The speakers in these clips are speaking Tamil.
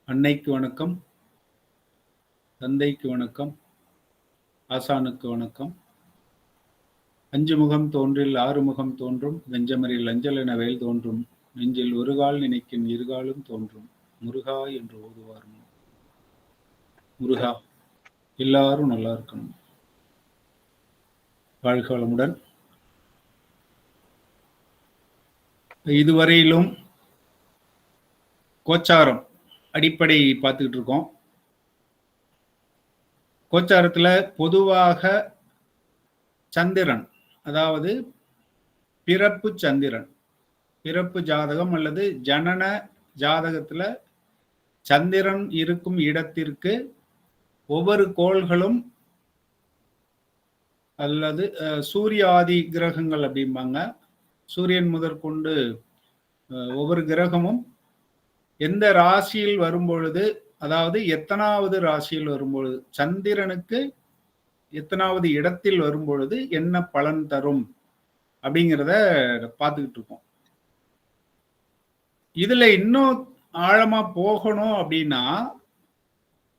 அன்னைக்கு வணக்கம், தந்தைக்கு வணக்கம், ஆசானுக்கு வணக்கம். அஞ்சு முகம் தோன்றில் ஆறு முகம் தோன்றும், வெஞ்சமரில் அஞ்சல் என வேல் தோன்றும், நெஞ்சில் ஒரு கால் நினைக்கும் இருகாலும் தோன்றும், முருகா என்று ஓதுவார். முருகா, எல்லாரும் நல்லா இருக்கணும். வாழ்க வளமுடன். இதுவரையிலும் கோச்சாரம் அடிப்படை பார்த்துக்கிட்டு இருக்கோம். கோச்சாரத்துல பொதுவாக சந்திரன், அதாவது பிறப்பு சந்திரன், பிறப்பு ஜாதகம் அல்லது ஜனன ஜாதகத்துல சந்திரன் இருக்கும் இடத்திற்கு ஒவ்வொரு கோள்களும் அல்லது சூரிய ஆதி கிரகங்கள் அப்படிம்பாங்க. சூரியன் முதற்கொண்டு ஒவ்வொரு கிரகமும் எந்த ராசியில் வரும்பொழுது, அதாவது எத்தனாவது ராசியில் வரும்பொழுது, சந்திரனுக்கு எத்தனாவது இடத்தில் வரும்பொழுது என்ன பலன் தரும் அப்படிங்கிறத பார்த்துக்கிட்டு இருக்கோம். இதுல இன்னும் ஆழமா போகணும் அப்படின்னா,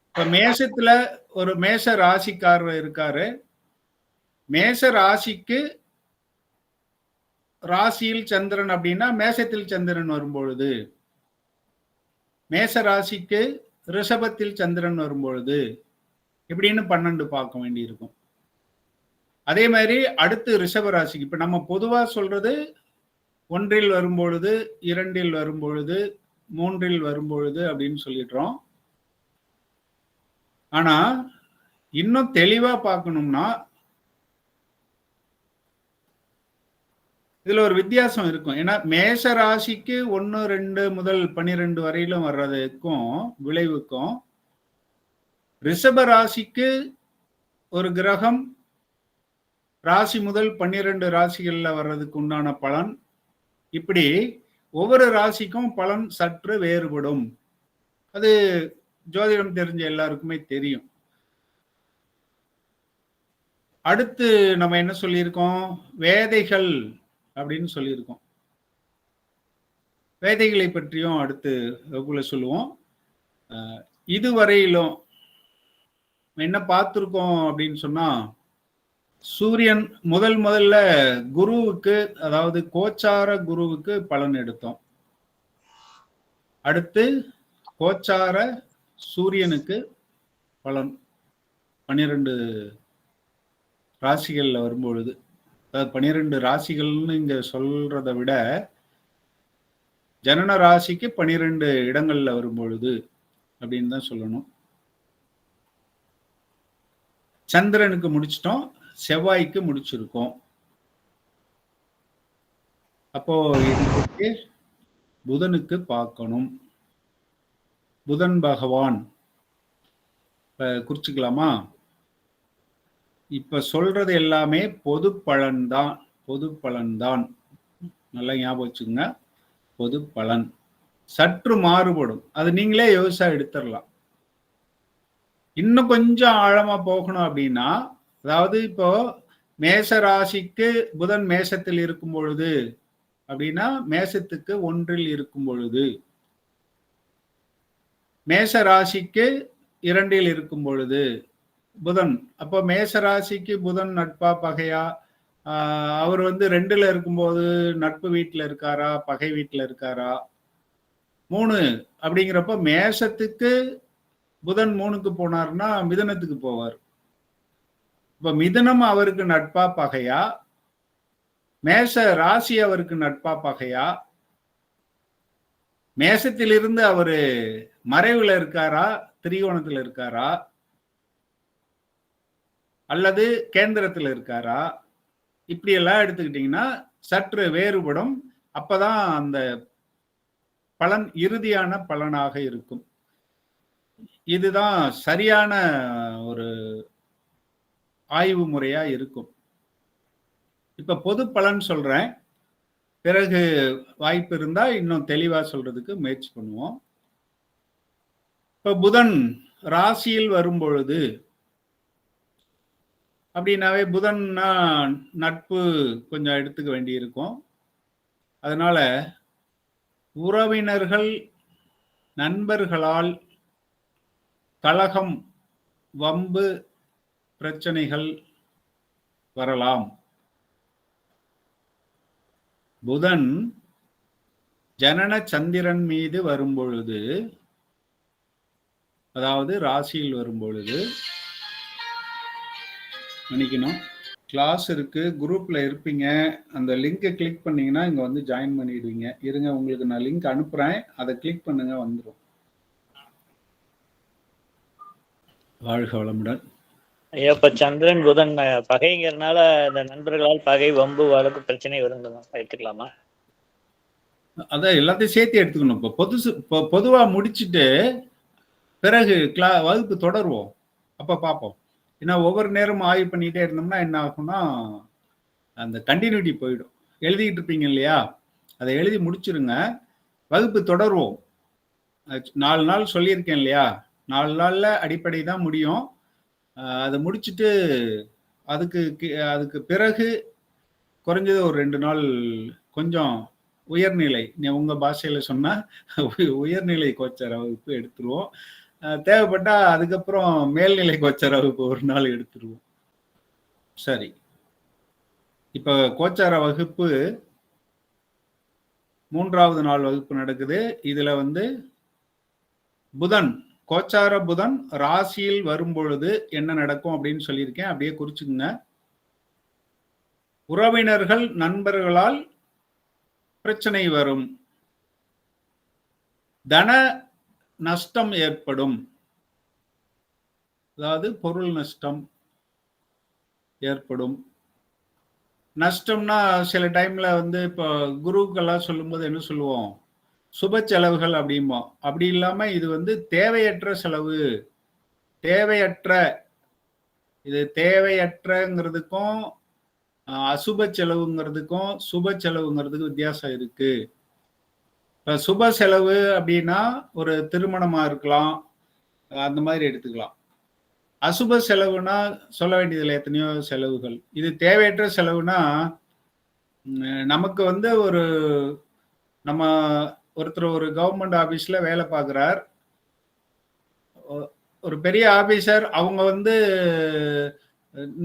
இப்ப மேஷத்துல ஒரு மேஷ ராசிக்காரர் இருக்காரு. மேஷ ராசிக்கு ராசியில் சந்திரன் அப்படின்னா மேஷத்தில் சந்திரன் வரும்பொழுது, மேஷ ராசிக்கு ரிஷபத்தில் சந்திரன் வரும்பொழுது இப்படின்னு 12 பார்க்க வேண்டி இருக்கும். அதே மாதிரி அடுத்து ரிஷப ராசிக்கு இப்ப நம்ம பொதுவா சொல்றது 1 வரும்பொழுது, 2 வரும்பொழுது, 3 வரும்பொழுது அப்படின்னு சொல்லிடுறோம். ஆனா இன்னும் தெளிவா பார்க்கணும்னா இதுல ஒரு வித்தியாசம் இருக்கும். ஏன்னா மேஷ ராசிக்கு 1, 2 முதல் 12 வரையிலும் வர்றதுக்கும் விளைவுக்கும், ரிஷப ராசிக்கு ஒரு கிரகம் ராசி முதல் 12 ராசிகள்ல வர்றதுக்கு உண்டான பலன், இப்படி ஒவ்வொரு ராசிக்கும் பலன் சற்று வேறுபடும். அது ஜோதிடம் தெரிஞ்ச எல்லாருக்குமே தெரியும். அடுத்து நம்ம என்ன சொல்லியிருக்கோம்? வேதைகள் அப்படின்னு சொல்லியிருக்கோம். வேதைகளை பற்றியும் அடுத்து வகுப்புல சொல்லுவோம். இதுவரையிலும் என்ன பார்த்திருக்கோம் அப்படின்னு சொன்னா, சூரியன் முதல்ல குருவுக்கு, அதாவது கோச்சார குருவுக்கு பலன் எடுத்தோம். அடுத்து கோச்சார சூரியனுக்கு பலன் 12 ராசிகள்ல வரும்பொழுது, அதாவது 12 ராசிகள்னு இங்க சொல்றதை விட ஜனன ராசிக்கு 12 இடங்கள்ல வரும்பொழுது அப்படின்னு தான் சொல்லணும். சந்திரனுக்கு முடிச்சிட்டோம், செவ்வாய்க்கு முடிச்சிருக்கோம். அப்போ இதுக்கு புதனுக்கு பார்க்கணும். புதன் பகவான் குறிச்சுக்கலாமா? இப்ப சொல்றது எல்லாமே பொது பலன்தான். பொது பலன்தான், நல்லா ஞாபகம் வச்சுங்க. பொது பலன் சற்று மாறுபடும். அது நீங்களே யோசிச்சா எடுத்துடலாம். இன்னும் கொஞ்சம் ஆழமா போகணும் அப்படின்னா, அதாவது இப்போ மேஷ ராசிக்கு புதன் மேஷத்தில் இருக்கும் பொழுது அப்படின்னா, மேஷத்துக்கு 1 இருக்கும் பொழுது, மேஷ ராசிக்கு 2 இருக்கும் பொழுது புதன், அப்போ மேஷ ராசிக்கு புதன் நட்பா பகையா? அவர் 2 இருக்கும்போது நட்பு வீட்டுல இருக்காரா, பகை வீட்டுல இருக்காரா? 3 அப்படிங்கிறப்ப மேஷத்துக்கு புதன் 3க்கு போனார்னா மிதுனத்துக்கு போவார். இப்ப மிதுனம் அவருக்கு நட்பா பகையா? மேஷ ராசி அவருக்கு நட்பா பகையா? மேஷத்திலிருந்து அவரு மறைவுல இருக்காரா, திரிகோணத்துல இருக்காரா, அல்லது கேந்திரத்துல இருக்காரா? இப்படி எல்லாம் எடுத்துக்கிட்டீங்கன்னா சற்று வேறுபடும். அப்பதான் அந்த பலன் இறுதியான பலனாக இருக்கும். இதுதான் சரியான ஒரு ஆய்வு முறையா இருக்கும். இப்ப பொது பலன் சொல்றேன், பிறகு வாய்ப்பு இருந்தா இன்னும் தெளிவா சொல்றதுக்கு முயற்சி பண்ணுவோம். இப்ப புதன் ராசியில் வரும் பொழுது அப்படின்னாவே, புதன்னா நட்பு கொஞ்சம் எடுத்துக்க வேண்டி இருக்கும். அதனால உறவினர்கள், நண்பர்களால் கலகம், வம்பு, பிரச்சனைகள் வரலாம். புதன் ஜனன சந்திரன் மீது வரும்பொழுது, அதாவது ராசியில் வரும்பொழுது, மன்னிக்கணும், கிளாஸ் இருக்கு, குரூப்ல இருப்பீங்க, அந்த லிங்கை கிளிக் பண்ணீங்கன்னா இங்க வந்து ஜாயின் பண்ணிடுவீங்க. இருங்க, உங்களுக்கு நான் லிங்க் அனுப்புறேன், அதை கிளிக் பண்ணுங்க, வந்துடும். வாழ்க வளமுடன். ஐயா, இப்ப சந்திரன் புதன் பகைங்கிறதுனால இந்த நண்பர்களால் பகை, வம்பு, வழக்கு, பிரச்சனை வருங்க, எடுத்துக்கலாமா? அதான் எல்லாத்தையும் சேர்த்து எடுத்துக்கணும். இப்போ பொதுவா முடிச்சுட்டு பிறகு வகுப்பு தொடருவோம், அப்ப பார்ப்போம். ஏன்னா ஒவ்வொரு நேரமும் ஆய்வு பண்ணிட்டே இருந்தோம்னா என்ன ஆகும்னா அந்த கண்டினியூட்டி போயிடும். எழுதிக்கிட்டு இருப்பீங்க இல்லையா, அதை எழுதி முடிச்சிருங்க, வகுப்பு தொடருவோம். 4 நாள் சொல்லியிருக்கேன் இல்லையா, 4 நாள்ல அடிப்படை தான் முடியும். அதை முடிச்சுட்டு அதுக்கு பிறகு குறைஞ்சது ஒரு 2 நாள் கொஞ்சம் உயர்நிலை, உங்க பாஷையில சொன்னா உயர்நிலை கோச்சார வகுப்பு எடுத்துருவோம். தேவைப்பட்டா அதுக்கப்புறம் மேல்நிலை கோச்சார வகுப்பு ஒரு நாள் எடுத்துருவோம். சரி, இப்ப கோச்சார வகுப்பு 3வது நாள் வகுப்பு நடக்குது. இதுல வந்து புதன், கோச்சார புதன் ராசியில் வரும் பொழுது என்ன நடக்கும் அப்படின்னு சொல்லியிருக்கேன், அப்படியே குறிச்சுக்குங்க. உறவினர்கள், நண்பர்களால் பிரச்சனை வரும், தன நஷ்டம் ஏற்படும், அதாவது பொருள் நஷ்டம் ஏற்படும். நஷ்டம்னா சில டைம்ல வந்து இப்போ குருக்கெல்லாம் சொல்லும்போது என்ன சொல்லுவோம், சுப செலவுகள் அப்படிம்போம். அப்படி இல்லாம இது வந்து தேவையற்ற செலவு, தேவையற்ற, இது தேவையற்றங்கிறதுக்கும் அசுப செலவுங்கிறதுக்கும் சுப செலவுங்கிறதுக்கு வித்தியாசம் இருக்கு. இப்ப சுப செலவு அப்படின்னா ஒரு திருமணமா இருக்கலாம், அந்த மாதிரி எடுத்துக்கலாம். அசுப செலவுனா சொல்ல வேண்டியதில்லை, எத்தனையோ செலவுகள். இது தேவையற்ற செலவுனா நமக்கு வந்து நம்ம ஒருத்தர் ஒரு கவர்மெண்ட் ஆபீஸ்ல வேலை பார்க்கிறார், ஒரு பெரிய ஆபீசர், அவங்க வந்து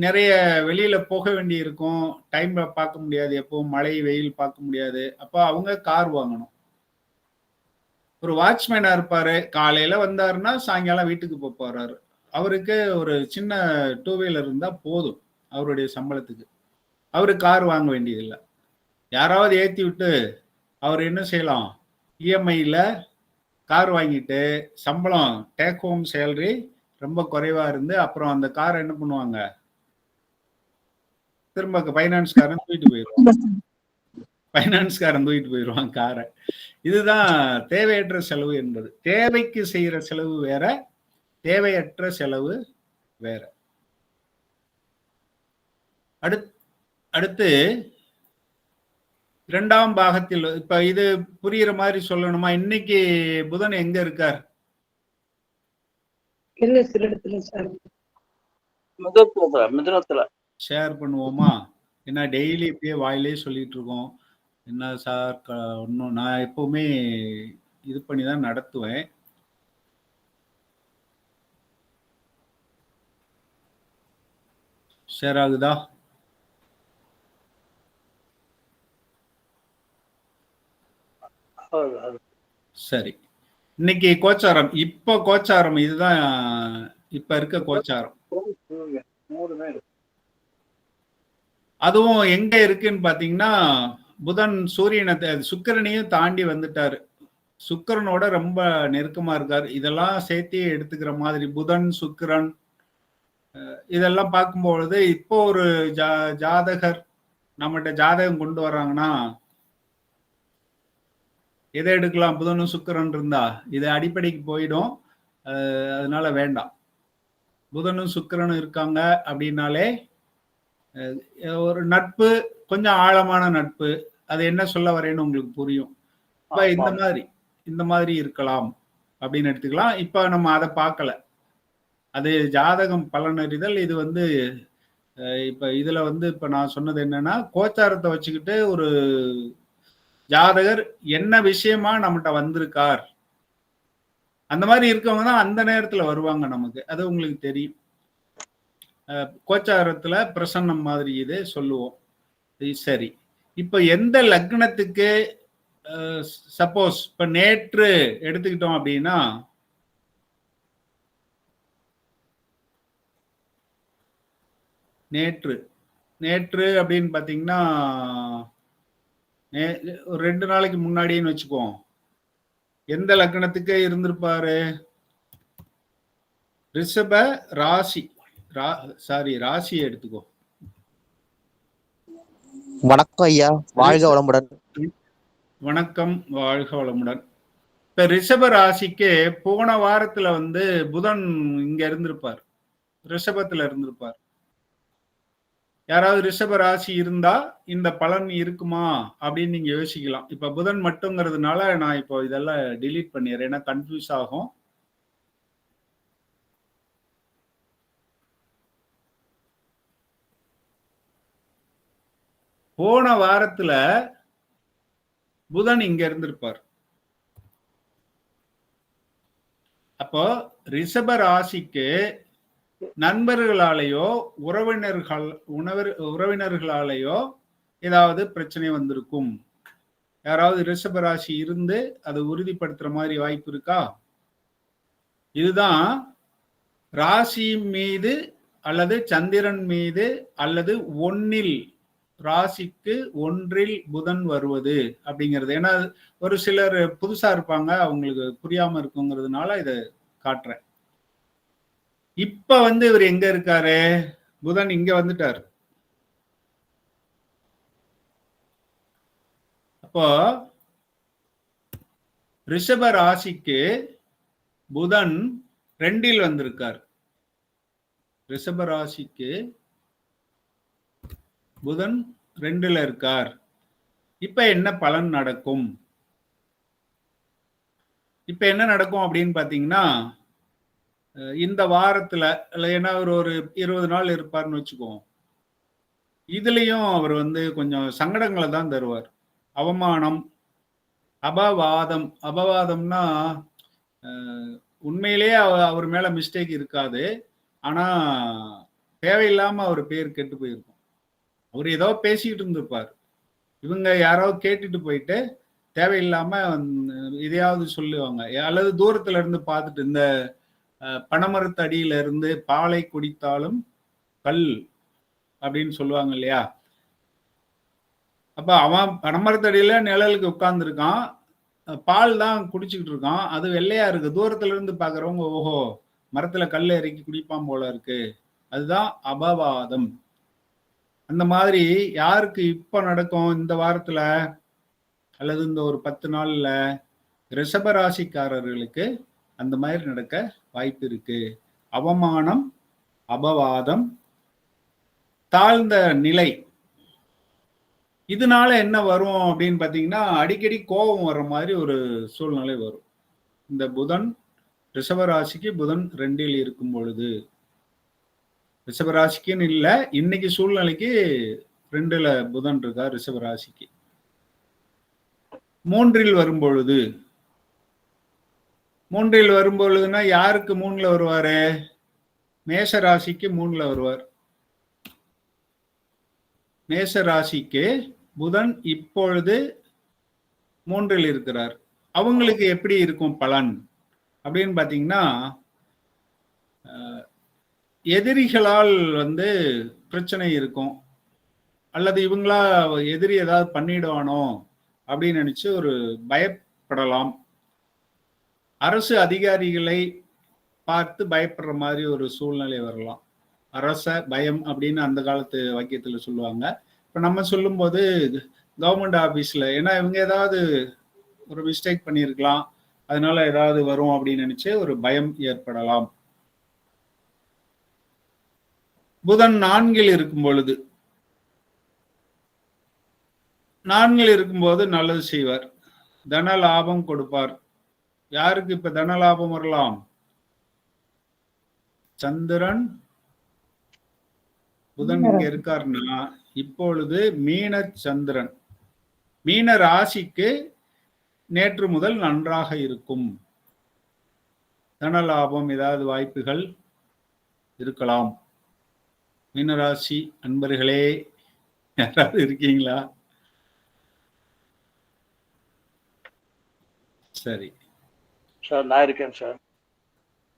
நிறைய வெளியில போக வேண்டி இருக்கும், டைம் பார்க்க முடியாது, எப்பவும் மழை வெயில் பார்க்க முடியாது, அப்ப அவங்க கார் வாங்கணும். ஒரு வாட்ச்மேனா இருப்பாரு, காலையில வந்தாருன்னா சாயங்காலம் வீட்டுக்கு போறாரு, அவருக்கு ஒரு சின்ன 2 வீலர் இருந்தா போதும் அவருடைய சம்பளத்துக்கு, அவரு கார் வாங்க வேண்டியதில்லை. யாராவது ஏத்தி விட்டு அவர் என்ன செய்யலாம், இஎம்ஐல கார் வாங்கிட்டு சம்பளம் டேக் ஹோம் சேலரி ரொம்ப குறைவா இருந்து அப்புறம் அந்த காரை என்ன பண்ணுவாங்க, திரும்ப ஃபைனான்ஸ்காரன் தூக்கிட்டு போயிடுவான், ஃபைனான்ஸ்காரன் தூக்கிட்டு போயிடுவான் காரை. இதுதான் தேவையற்ற செலவு என்பது. தேவைக்கு செய்யற செலவு வேற, தேவையற்ற செலவு வேற. அடுத்து 2ஆம் பாகத்தில், இப்ப இது புரியுற மாதிரி சொல்லணுமா? இன்னைக்கு புதன் எங்க இருக்கார்? ஷேர் பண்ணுவோமா? ஏன்னா டெய்லி இப்படியே வாயிலே சொல்லிட்டு இருக்கோம். என்ன சார், ஒன்றும் நான் எப்பவுமே இது பண்ணி தான் நடத்துவேன். ஷேர் ஆகுதா? சரி, இன்னைக்கு கோச்சாரம், இப்ப கோச்சாரம் இதுதான், இப்ப இருக்க கோச்சாரம். அதுவும் எங்க இருக்குன்னு பாத்தீங்கன்னா, புதன் சூரியனை சுக்கிரனையும் தாண்டி வந்துட்டாரு, சுக்கிரனோட ரொம்ப நெருக்கமா இருக்காரு. இதெல்லாம் சேர்த்து எடுத்துக்கிற மாதிரி புதன் சுக்கிரன் இதெல்லாம் பார்க்கும்பொழுது, இப்போ ஒரு ஜாதகர் நம்மகிட்ட ஜாதகம் கொண்டு வர்றாங்கன்னா எதை எடுக்கலாம்? புதனும் சுக்கிரன் இருந்தா இது அடிப்படைக்கு போயிடும், அதனால வேண்டாம். புதனும் சுக்கிரனும் இருக்காங்க அப்படின்னாலே ஒரு நட்பு, கொஞ்சம் ஆழமான நட்பு, அது என்ன சொல்ல வரேன்னு உங்களுக்கு புரியும். இப்ப இந்த மாதிரி இருக்கலாம் அப்படின்னு எடுத்துக்கலாம். இப்ப நம்ம அதை பார்க்கல, அது ஜாதகம் பலனறிதல். இது வந்து இப்ப இதுல வந்து இப்ப நான் சொன்னது என்னன்னா, கோச்சாரத்தை வச்சுக்கிட்டு ஒரு ஜாதகர் என்ன விஷயமா நம்மகிட்ட வந்திருக்கார், அந்த மாதிரி இருக்கவங்க தான் அந்த நேரத்துல வருவாங்க நமக்கு. அது உங்களுக்கு தெரியும். கோச்சாரத்துல பிரசன்னம் மாதிரி இது சொல்லுவோம். சரி, இப்ப எந்த லக்னத்துக்கு சப்போஸ் இப்ப நேற்று எடுத்துக்கிட்டோம் அப்படின்னா, நேற்று நேற்று அப்படின்னு பாத்தீங்கன்னா ஒரு 2 நாளைக்கு முன்னாடின்னு வச்சுக்குவோம். எந்த லக்னத்துக்கு இருந்திருப்பாரு? ரிஷப ராசி. ராசி எடுத்துக்கோ. வணக்கம் ஐயா, வாழ்க வளமுடன். வணக்கம், வாழ்க வளமுடன். இப்ப ரிஷப ராசிக்கு போன வாரத்துல வந்து புதன் இங்க இருந்திருப்பார், ரிஷபத்துல இருந்திருப்பார். யாராவது ரிஷப ராசி இருந்தா இந்த பலன் இருக்குமா அப்படின்னு நீங்க யோசிக்கலாம். இப்ப புதன் மட்டுங்கிறதுனால நான் இப்போ இதெல்லாம் டிலீட் பண்ணிடுறேன், ஏன்னா கன்ஃபியூஸ் ஆகும். போன வாரத்துல புதன் இங்க இருந்திருப்பார். அப்போ ரிஷப ராசிக்கு நண்பர்களாலேயோ உறவினர்களாலேயோ ஏதாவது பிரச்சனை வந்திருக்கும். யாராவது ரிஷப ராசி இருந்து அதை உறுதிப்படுத்துற மாதிரி வாய்ப்பு இருக்கா? இதுதான் ராசி மீது அல்லது சந்திரன் மீது அல்லது ராசிக்கு 1 புதன் வருவது அப்படிங்கிறது. ஏன்னா ஒரு சிலர் புதுசா இருப்பாங்க, அவங்களுக்கு புரியாம இருக்குங்கிறதுனால இதை காட்டுறேன். இப்ப வந்து இவர் எங்க இருக்காரு? புதன் இங்க வந்துட்டார். அப்போ ரிஷப ராசிக்கு புதன் 2 வந்திருக்கார். ரிஷப ராசிக்கு புதன் 2 இருக்கார். இப்ப என்ன பலன் நடக்கும்? இப்ப என்ன நடக்கும் அப்படின்னு பாத்தீங்கன்னா, இந்த வாரத்துல ஏன்னா ஒரு 20 நாள் இருப்பார்னு வச்சுக்குவோம். இதுலயும் அவர் வந்து கொஞ்சம் சங்கடங்களை தான் தருவார். அவமானம், அபவாதம். அபவாதம்னா உண்மையிலேயே அவர் மேல மிஸ்டேக் இருக்காது, ஆனா தேவையில்லாம அவர் பேர் கெட்டு போயிருக்கும். அவர் ஏதோ பேசிக்கிட்டு இருந்திருப்பார், இவங்க யாராவது கேட்டுட்டு போயிட்டு தேவையில்லாம இதையாவது சொல்லுவாங்க. அல்லது தூரத்துல இருந்து பார்த்துட்டு, இந்த பனைமரத்து அடியில இருந்து பாலை குடித்தாலும் கல் அப்படின்னு சொல்லுவாங்க இல்லையா? அப்ப அவன் பனைமரத்து அடியில நிழலுக்கு உட்கார்ந்து இருக்கான், பால் தான் குடிச்சுக்கிட்டு இருக்கான், அது வெள்ளையா இருக்கு. தூரத்துல இருந்து பாக்குறவங்க ஓஹோ மரத்துல கல் இறக்கி குடிப்பான் போல இருக்கு. அதுதான் அபவாதம். அந்த மாதிரி யாருக்கு இப்ப நடக்கும் இந்த வாரத்துல அல்லது இந்த ஒரு 10 நாள்ல? ரிஷபராசிக்காரர்களுக்கு அந்த மாதிரி நடக்க வாய்ப்பு இருக்கு. அவமானம், அபவாதம், தாழ்ந்த நிலை. இதனால என்ன வரும் அப்படின்னு பாத்தீங்கன்னா, அடிக்கடி கோபம் வர்ற மாதிரி ஒரு சூழ்நிலை வரும். இந்த புதன் ரிஷபராசிக்கு புதன் 2 இருக்கும் பொழுது, ரிஷபராசிக்குன்னு இல்ல, இன்னைக்கு சூழ்நிலைக்கு 2 புதன் இருக்கா ரிஷபராசிக்கு. 3 வரும்பொழுது, 3 வரும்பொழுதுன்னா யாருக்கு 3 வருவாரு? மேஷ ராசிக்கு 3 வருவார். மேஷ ராசிக்கு புதன் இப்பொழுது 3 இருக்கிறார். அவங்களுக்கு எப்படி இருக்கும் பலன் அப்படின்னு பாத்தீங்கன்னா, எதிரிகளால் வந்து பிரச்சனை இருக்கும், அல்லது இவங்களா எதிரி ஏதாவது பண்ணிடுவானோ அப்படின்னு நினைச்சு ஒரு பயப்படலாம். அரசு அதிகாரிகளை பார்த்து பயப்படுற மாதிரி ஒரு சூழ்நிலை வரலாம். அரச பயம் அப்படின்னு அந்த காலத்து வாக்கியத்துல சொல்லுவாங்க. இப்ப நம்ம சொல்லும் போது கவர்மெண்ட் ஆபீஸ்ல, ஏன்னா இவங்க ஏதாவது ஒரு மிஸ்டேக் பண்ணியிருக்கலாம், அதனால ஏதாவது வரும் அப்படின்னு நினைச்சு ஒரு பயம் ஏற்படலாம். புதன் 4 இருக்கும் பொழுது, 4 இருக்கும்போது நல்லது செய்வார், தன லாபம் கொடுப்பார். யாருக்கு இப்ப தன லாபம் வரலாம்? சந்திரன் புதன் இங்க இருக்காருன்னா இப்பொழுது மீன சந்திரன், மீன ராசிக்கு நேற்று முதல் நன்றாக இருக்கும். தன லாபம் ஏதாவது வாய்ப்புகள் இருக்கலாம். மீனராசி அன்பர்களே யாராவது இருக்கீங்களா? சரி, சார் நான் இருக்கேன் சார்.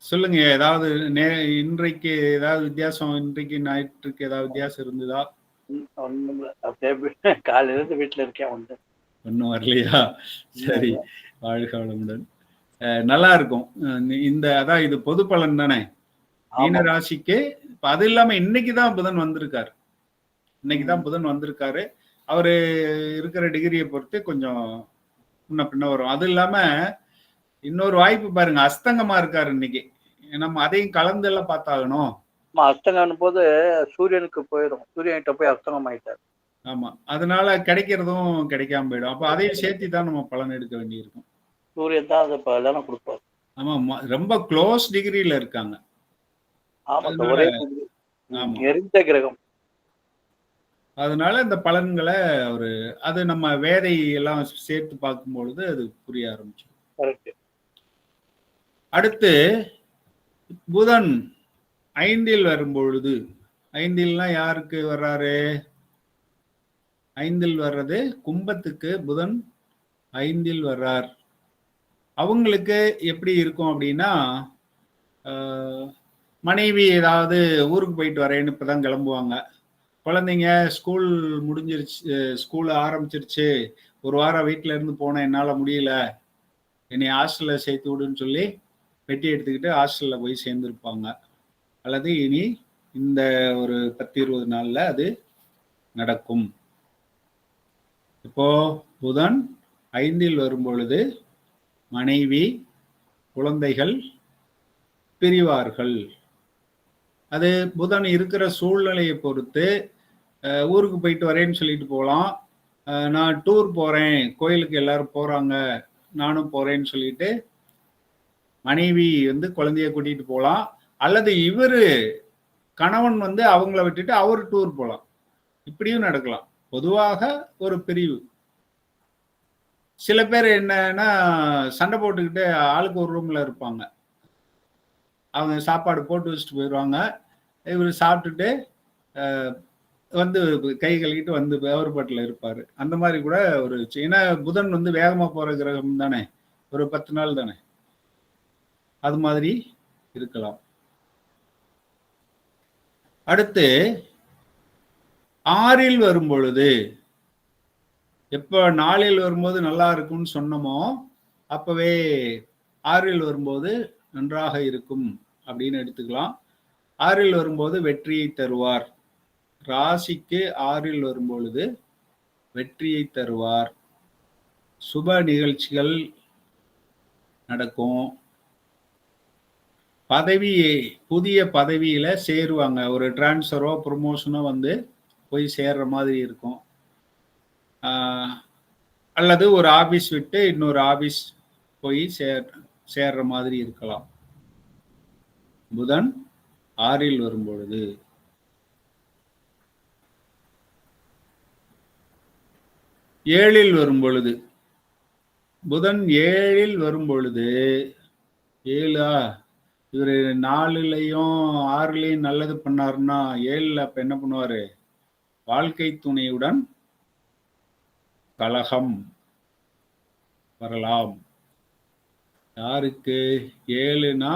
சொல்லுங்க. ஏதாவது இன்றைக்கு ஏதாவது வித்தியாசம், இன்றைக்கு ஞாயிற்றுக்கு ஏதாவது வித்தியாசம் இருந்ததா? ஒண்ணும் இல்ல. அப்படியே காலையில இருந்து வீட்டுல இருக்கேன். ஒன்றும் வரலையா? சரி, வாழ்க வளமுடன். நல்லா இருக்கும். அதான் இது பொது பலன் தானே மீன ராசிக்கு. இப்ப அது இல்லாம இன்னைக்குதான் புதன் வந்திருக்காரு. புதன் வந்திருக்காரு. அவரு இருக்கிற டிகிரியை பொறுத்து கொஞ்சம் முன்ன பின்ன வரும். அது இல்லாம இன்னொரு வாய்ப்பு பாருங்க, அஸ்தங்கமா இருக்காரு இன்னைக்கு. நம்ம அதையும் கலந்து எல்லாம் பார்த்தாகணும். அஸ்தங்கம் போது சூரியனுக்கு போயிடும். சூரியன்கிட்ட போய் அஸ்தங்கம் ஆயிட்டாரு. ஆமா, அதனால கிடைக்கிறதும் கிடைக்காம போயிடும். அப்ப அதையும் சேர்த்து தான் நம்ம பலன் எடுக்க வேண்டியிருக்கும். சூரியன் தான் அதை பலனை கொடுப்பாரு. ஆமா, ரொம்ப க்ளோஸ் டிகிரியில இருக்காங்க. ஒரே எரிந்த கிரகம். அதனால இந்த பலன்களை அது நம்ம வேதை எல்லாம் சேர்த்து பார்க்கும் பொழுது அது புரிய ஆரம்பிச்சு. அடுத்து புதன் 5ல் வரும் பொழுது, 5ல்னா யாருக்கு வர்றாரு? 5ல் வர்றது கும்பத்துக்கு புதன் 5ல் வர்றார். அவங்களுக்கு எப்படி இருக்கும் அப்படின்னா, மனைவி ஏதாவது ஊருக்கு போயிட்டு வரேன்னு இப்பதான் கிளம்புவாங்க. குழந்தைங்க ஸ்கூல் முடிஞ்சிருச்சு, ஸ்கூல் ஆரம்பிச்சிருச்சு, ஒரு வாரம் வீட்டுல இருந்து போனேன், என்னால முடியல, என்னை ஹாஸ்டல்ல சேர்த்து விடுன்னு சொல்லி பெட்டி எடுத்துக்கிட்டு ஹாஸ்டல்ல போய் சேர்ந்துருப்பாங்க. அல்லது இனி இந்த ஒரு 10-20 நாள்ல அது நடக்கும். இப்போ புதன் 5ல் வரும் பொழுது மனைவி குழந்தைகள் பிரிவார்கள். அது புதன் இருக்கிற சூழ்நிலையை பொறுத்து ஊருக்கு போயிட்டு வரேன்னு சொல்லிட்டு போகலாம். நான் டூர் போறேன், கோயிலுக்கு எல்லாரும் போறாங்க, நானும் போறேன்னு சொல்லிட்டு மனைவி குழந்தைய கூட்டிட்டு போகலாம். அல்லது இவரு கணவன் அவங்கள விட்டுட்டு அவர் டூர் போகலாம். இப்படியும் நடக்கலாம். பொதுவாக ஒரு பிரிவு. சில பேர் என்னன்னா சண்டை போட்டுக்கிட்டு ஆளுக்கு ஒரு ரூம்ல இருப்பாங்க. அவங்க சாப்பாடு போட்டு வச்சுட்டு போயிடுவாங்க. இவர் சாப்பிட்டுட்டு கை கழுவிட்டு வேறுபாட்டில் இருப்பாரு. அந்த மாதிரி கூட ஒரு, ஏன்னா புதன் வேகமா போற கிரகம் தானே, ஒரு 10 நாள் தானே, அது மாதிரி இருக்கலாம். அடுத்து 6ல் வரும் பொழுது, எப்ப 4ல் வரும்போது நல்லா இருக்கும்னு சொன்னோமோ அப்பவே 6ல் வரும்போது நன்றாக இருக்கும் அப்படின்னு எடுத்துக்கலாம். 6ல் வரும்போது வெற்றியை தருவார். ராசிக்கு 6ல் வரும் பொழுது வெற்றியை தருவார். சுப நிகழ்ச்சிகள் நடக்கும். புதிய பதவியில சேருவாங்க. ஒரு டிரான்ஸ்ஃபரோ ப்ரொமோஷனோ போய் சேர்ற மாதிரி இருக்கும். அல்லது ஒரு ஆபீஸ் விட்டு இன்னொரு ஆபீஸ் போய் சேர்ற மாதிரி இருக்கலாம். புதன் 6ல் வரும் பொழுது. 7ல் வரும் பொழுது, புதன் 7ல் வரும் பொழுது, 7ஆ இவரு 4லையும் 6லையும் நல்லது பண்ணாருன்னா 7ல் அப்ப என்ன பண்ணுவாரு? வாழ்க்கை துணையுடன் கலகம் வரலாம். யாருக்கு 7னா?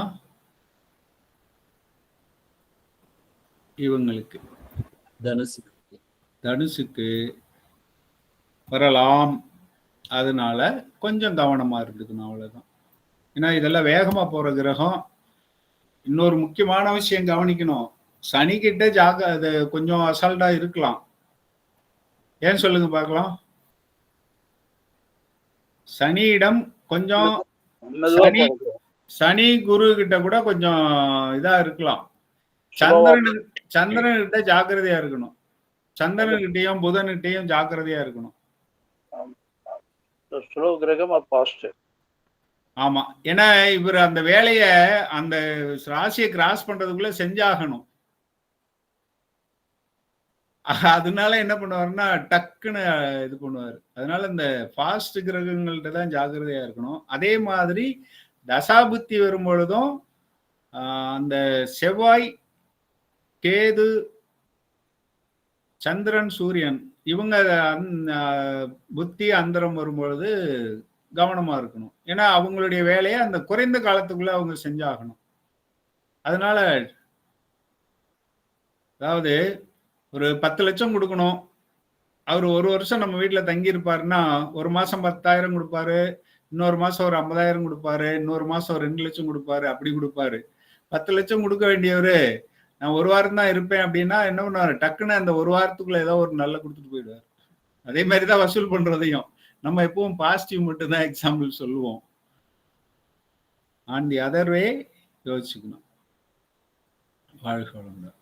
இவங்களுக்கு தனுசுக்கு வரலாம். அதனால கொஞ்சம் கவனமா இருந்துக்கணும், அவ்வளவுதான். ஏன்னா இதெல்லாம் வேகமா போற கிரகம். இன்னொரு முக்கியமான விஷயம் கவனிக்கணும், சனி கிட்ட கொஞ்சம் அசால்ட்டா இருக்கலாம். ஏன் சொல்லுங்க பார்க்கலாம். சனியிடம் கொஞ்சம், சனி குரு கிட்ட கூட கொஞ்சம் இதா இருக்கலாம். சந்திரன் கிட்ட ஜாக்கிரதையா இருக்கணும். சந்திரன் கிட்டையும் புதன் கிட்டையும் ஜாக்கிரதையா இருக்கணும். ஆமா, ஏன்னா இவர் அந்த வேலைய அந்த ராசியை கிராஸ் பண்றதுக்குள்ள செஞ்சாகணும். அதனால என்ன பண்ணுவாருன்னா டக்குன்னு இது பண்ணுவாரு. அதனால இந்த ஃபாஸ்ட் கிரகங்கள்ட்ட தான் ஜாக்கிரதையா இருக்கணும். அதே மாதிரி தசாபுத்தி வரும் பொழுதும் அந்த செவ்வாய், கேது, சந்திரன், சூரியன் இவங்க புத்தி அந்தரம் வரும்பொழுது கவனமா இருக்கணும். ஏன்னா அவங்களுடைய வேலையை அந்த குறைந்த காலத்துக்குள்ள அவங்க செஞ்சாகணும். அதனால அதாவது ஒரு 10 லட்சம் கொடுக்கணும், அவர் 1 வருஷம் நம்ம வீட்டுல தங்கி இருப்பாருன்னா, ஒரு மாசம் 10,000 கொடுப்பாரு, இன்னொரு மாசம் ஒரு 50,000 கொடுப்பாரு, இன்னொரு மாசம் ஒரு 2 லட்சம் கொடுப்பாரு, அப்படி கொடுப்பாரு. 10 லட்சம் கொடுக்க வேண்டியவரு நான் 1 வாரம் தான் இருப்பேன் அப்படின்னா என்ன பண்ணுவாரு, டக்குன்னு அந்த 1 வாரத்துக்குள்ள ஏதோ ஒரு நல்ல கொடுத்துட்டு போயிடுவாரு. அதே மாதிரிதான் வசூல் பண்றதையும் நம்ம எப்பவும் பாசிட்டிவ் மட்டும் தான் எக்ஸாம்பிள் சொல்லுவோம். ஆன் தி அதர் வே யோசிச்சுக்கணும். வாழ்க வளமுடன்.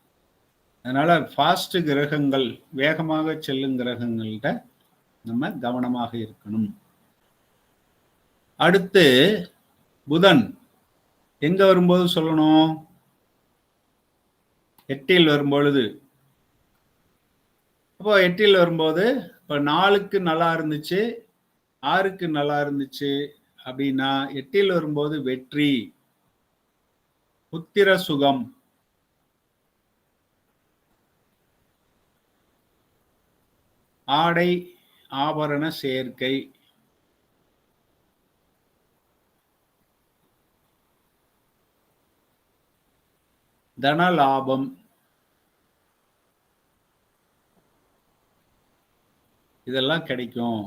அதனால ஃபாஸ்ட் கிரகங்கள், வேகமாக செல்லும் கிரகங்கள்கிட்ட நம்ம கவனமாக இருக்கணும். அடுத்து புதன் எங்க வரும்போது சொல்லணும், 8ல் வரும்பொழுது. அப்போ 8ல் வரும்போது இப்போ 4க்கு நல்லா இருந்துச்சு, 6க்கு நல்லா இருந்துச்சு அப்படின்னா 8ல் வரும்போது வெற்றி, புத்திர சுகம், ஆடை ஆபரண சேர்க்கை, தன லாபம், இதெல்லாம் கிடைக்கும்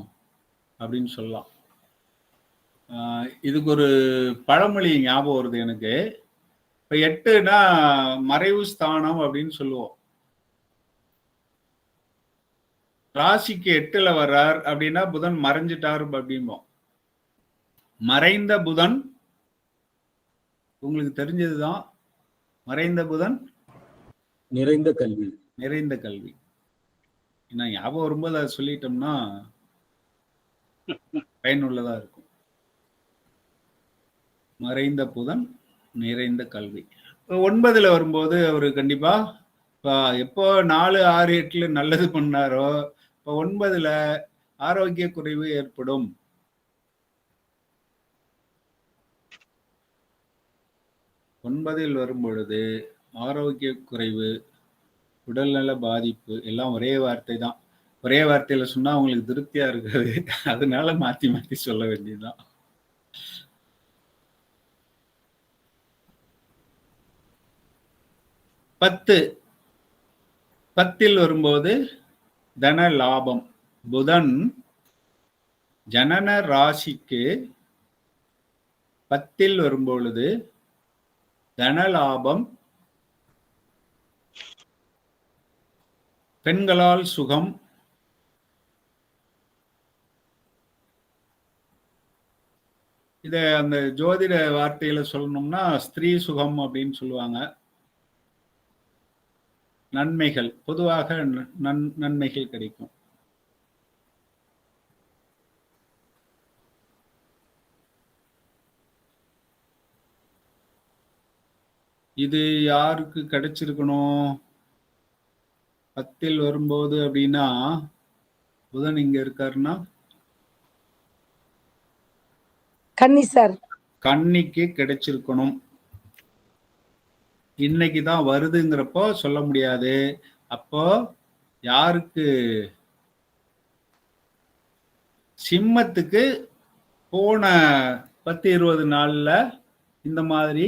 அப்படின்னு சொல்லலாம். இதுக்கு ஒரு பழமொழி ஞாபகம் வருது எனக்கு. இப்ப 8னா மறைவு ஸ்தானம் அப்படின்னு சொல்லுவோம். ராசிக்கு 8ல வர்றார் அப்படின்னா புதன் மறைஞ்சிட்டாரு அப்படிம்போம். மறைந்த புதன் உங்களுக்கு தெரிஞ்சதுதான். மறைந்த புதன் நிறைந்த கல்வி. நிறைந்த கல்வி. ஏன்னா ஞாபகம் வரும்போது அதை சொல்லிட்டோம்னா பயனுள்ளதா இருக்கும். மறைந்த புதன் நிறைந்த கல்வி. 9ல வரும்போது அவரு கண்டிப்பா எப்போ 4, 6, 8ல நல்லது பண்ணாரோ இப்போ 9ல ஆரோக்கிய குறைவு ஏற்படும். ஒன்பதில் வரும் பொழுது ஆரோக்கிய குறைவு, உடல்நல பாதிப்பு எல்லாம் ஒரே வார்த்தை தான். ஒரே வார்த்தையில சொன்னா உங்களுக்கு திருப்தியா இருக்காது, அதனால மாத்தி மாத்தி சொல்ல வேண்டியதுதான். பத்தில் வரும்போது தன லாபம். புதன் ஜனன ராசிக்கு 10ல் வரும்பொழுது தன லாபம், பெண்களால் சுகம், இத அந்த ஜோதிட வார்த்தையில சொல்லணும்னா ஸ்திரீ சுகம் அப்படின்னு சொல்லுவாங்க. நன்மைகள், பொதுவாக நன்மைகள் கிடைக்கும். இது யாருக்கு கிடைச்சிருக்கணும் 10ல் வரும்போது அப்படின்னா, புதன் இங்க இருக்காருன்னா கன்னி சார், கன்னிக்கு கிடைச்சிருக்கணும். இன்னைக்குதான் வருதுங்கிறப்போ சொல்ல முடியாது. அப்போ யாருக்கு, சிம்மத்துக்கு போன 10-20 நாள்ல இந்த மாதிரி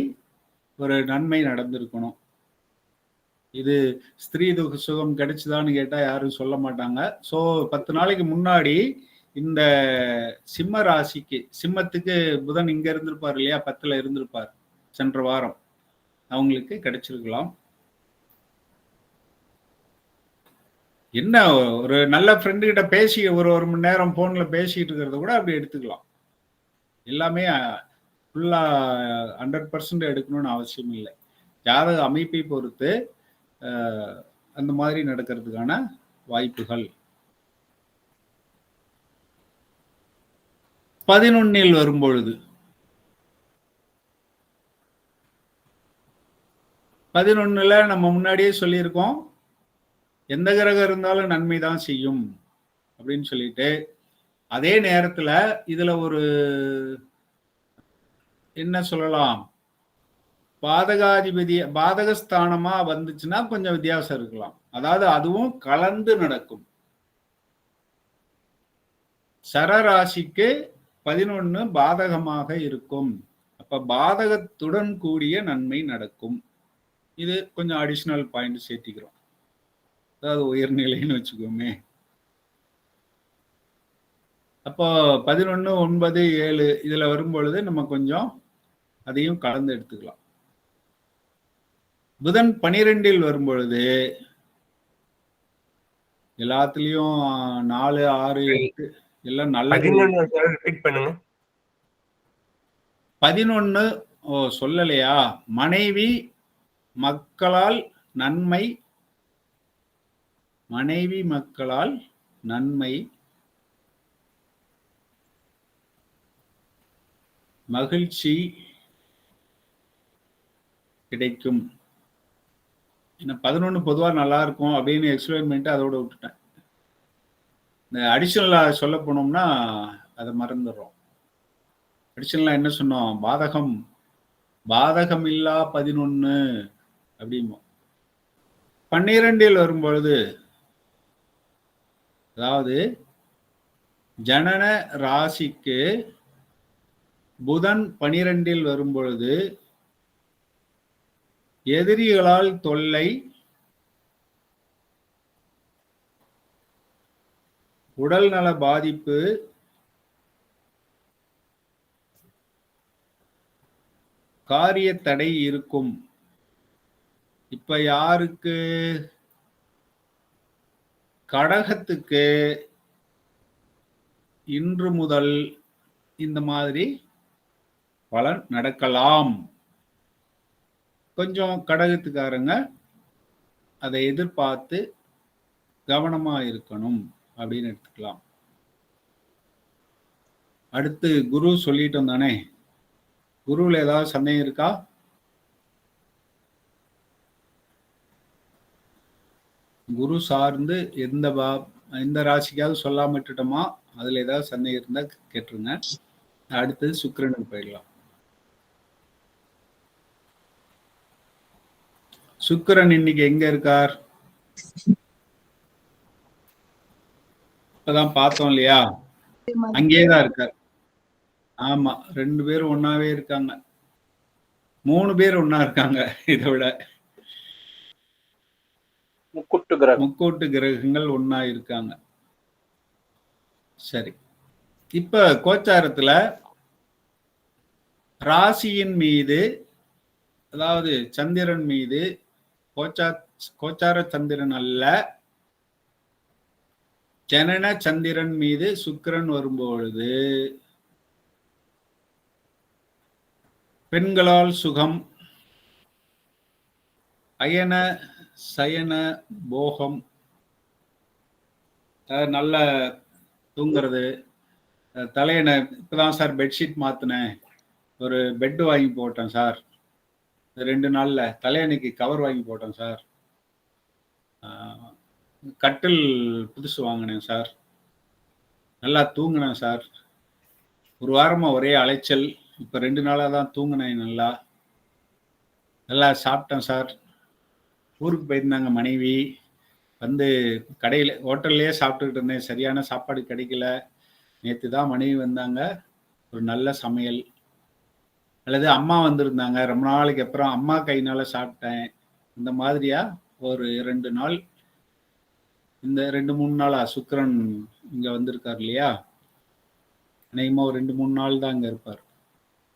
ஒரு நன்மை நடந்திருக்கணும். இது ஸ்திரீ சுகம் கிடைச்சுதான்னு கேட்டா யாரும் சொல்ல மாட்டாங்க. ஸோ 10 நாளைக்கு முன்னாடி இந்த சிம்ம ராசிக்கு, சிம்மத்துக்கு புதன் இங்க இருந்திருப்பார் இல்லையா, 10ல இருந்திருப்பார் சென்ற வாரம், அவங்களுக்கு கிடைச்சிருக்கலாம். என்ன ஒரு நல்ல ஃப்ரெண்டு கிட்ட பேசி ஒரு மணி நேரம் போன்ல பேசிட்டு இருக்கிறத கூட அப்படி எடுத்துக்கலாம். எல்லாமே ஃபுல்லா 100% எடுக்கணும்னு அவசியம் இல்லை. ஜாதக அமைப்பை பொறுத்து அந்த மாதிரி நடக்கிறதுக்கான வாய்ப்புகள். 11ல் வரும்பொழுது, 11ல நம்ம முன்னாடியே சொல்லியிருக்கோம், எந்த கிரகம் இருந்தாலும் நன்மை தான் செய்யும் அப்படின்னு சொல்லிட்டு, அதே நேரத்துல இதுல ஒரு என்ன சொல்லலாம், பாதகஸ்தானமா வந்துச்சுன்னா கொஞ்சம் வித்தியாசம் இருக்கலாம். அதாவது அதுவும் கலந்து நடக்கும். சரராசிக்கு 11 பாதகமாக இருக்கும். அப்ப பாதகத்துடன் கூடிய நன்மை நடக்கும். இது கொஞ்சம் அடிஷனல் பாயிண்ட் சேர்த்திக்கிறோம். அதாவது உயர்நிலைன்னு வச்சுக்கோமே. அப்போ 11, 9, 7 இதுல வரும்பொழுது நம்ம கொஞ்சம் அதையும் கலந்து எடுத்துக்கலாம். புதன் 12 வரும்பொழுது எல்லாத்துலயும் 4, 6, 8 எல்லாம் நல்ல 11 சொல்லலையா? மனைவி மக்களால் நன்மை, மகிழ்ச்சி கிடைக்கும். 11 பொதுவா நல்லா இருக்கும் அப்படின்னு எக்ஸ்பிளைன் பண்ணிட்டு அதோட விட்டுட்டேன். இந்த அடிஷனலா சொல்ல போனோம்னா அதை மறந்துடுறோம். அடிஷனலா என்ன சொன்னோம்? பாதகம் இல்லா 11 அப்படிமோ. 12 வரும்பொழுது, அதாவது ஜனன ராசிக்கு புதன் 12 வரும்பொழுது எதிரிகளால் தொல்லை, உடல் நல பாதிப்பு, காரிய தடை இருக்கும். இப்ப யாருக்கு? கடகத்துக்கு இன்று முதல் இந்த மாதிரி பலன் நடக்கலாம். கொஞ்சம் கடகத்துக்காரங்க அதை எதிர்பார்த்து கவனமா இருக்கணும் அப்படின்னு எடுத்துக்கலாம். அடுத்து குரு சொல்லிட்டோம் தானே? குருவில் ஏதாவது சந்தேகம் இருக்கா? குரு சார்ந்து எந்த ராசிக்காவது சொல்லாம விட்டுட்டோமா? அதுல ஏதாவது சந்தேகம் இருந்தா கேட்டுருங்க. அடுத்தது சுக்கிரனுக்கு போயிடலாம். சுக்கிரன் இன்னைக்கு எங்க இருக்கார்? இப்பதான் பார்த்தோம் இல்லையா? அங்கேயேதான் இருக்கார். ஆமா, 2 பேரும் ஒன்னாவே இருக்காங்க. 3 பேர் ஒன்னா இருக்காங்க. இதை விட முக்கூட்டு கிரகங்கள் ஒன்னா இருக்காங்க. சரி, இப்ப கோச்சாரத்துல ராசியின் மீது, அதாவது சந்திரன் மீது, கோச்சார சந்திரன் அல்ல, ஜனன சந்திரன் மீது சுக்கிரன் வரும்பொழுது பெண்களால் சுகம், அயன சயன போகம், நல்ல தூங்குறது, தலையணை. இப்பதான் சார் பெட்ஷீட் மாத்தினேன், ஒரு பெட் வாங்கி போட்டேன் சார், 2 நாள்ல தலையணைக்கு கவர் வாங்கி போட்டேன் சார், கட்டில் புதுசு வாங்கினேன் சார், நல்லா தூங்கினேன் சார், 1 வாரமா ஒரே அலைச்சல், இப்ப 2 நாளா தான் தூங்கினேன், நல்லா சாப்பிட்டேன் சார், ஊருக்கு போயிருந்தாங்க மனைவி, வந்து கடையில் ஹோட்டல்லையே சாப்பிட்டுக்கிட்டு இருந்தேன், சரியான சாப்பாடு கிடைக்கல, நேற்று தான் மனைவி வந்தாங்க, ஒரு நல்ல சமையல், அல்லது அம்மா வந்திருந்தாங்க, ரொம்ப நாளைக்கு அப்புறம் அம்மா கையினால சாப்பிட்டேன். இந்த மாதிரியா ஒரு 2 நாள், இந்த 2-3 நாளா சுக்கிரன் இங்க வந்திருக்கார் இல்லையா? அநேகமா ஒரு 2-3 நாள் தான் இங்க இருப்பார்.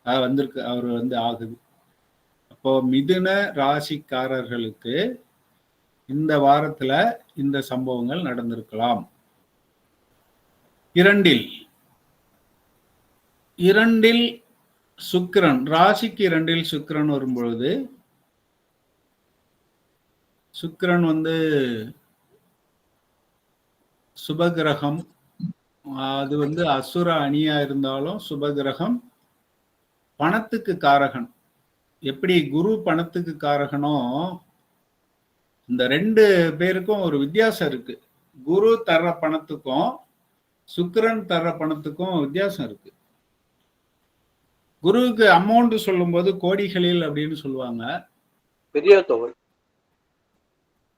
வந்திருக்கு, அவர் வந்து ஆகுது. அப்போ மிதுன ராசிக்காரர்களுக்கு இந்த வாரத்துல இந்த சம்பவங்கள் நடந்திருக்கலாம். 2 சுக்கிரன், ராசிக்கு 2 சுக்கிரன் வரும்பொழுது, சுக்கிரன் வந்து சுபகிரகம், அது வந்து அசுர அணியா இருந்தாலும் சுபகிரகம், பணத்துக்கு காரகன். எப்படி குரு பணத்துக்கு காரகனோ, இந்த 2 பேருக்கும் ஒரு வித்தியாசம் இருக்கு. குரு தர்ற பணத்துக்கும் சுக்கிரன் தர்ற பணத்துக்கும் வித்தியாசம் இருக்கு. குருவுக்கு அமௌண்ட் சொல்லும்போது கோடிகளில் அப்படின்னு சொல்லுவாங்க. பெரிய தொகை.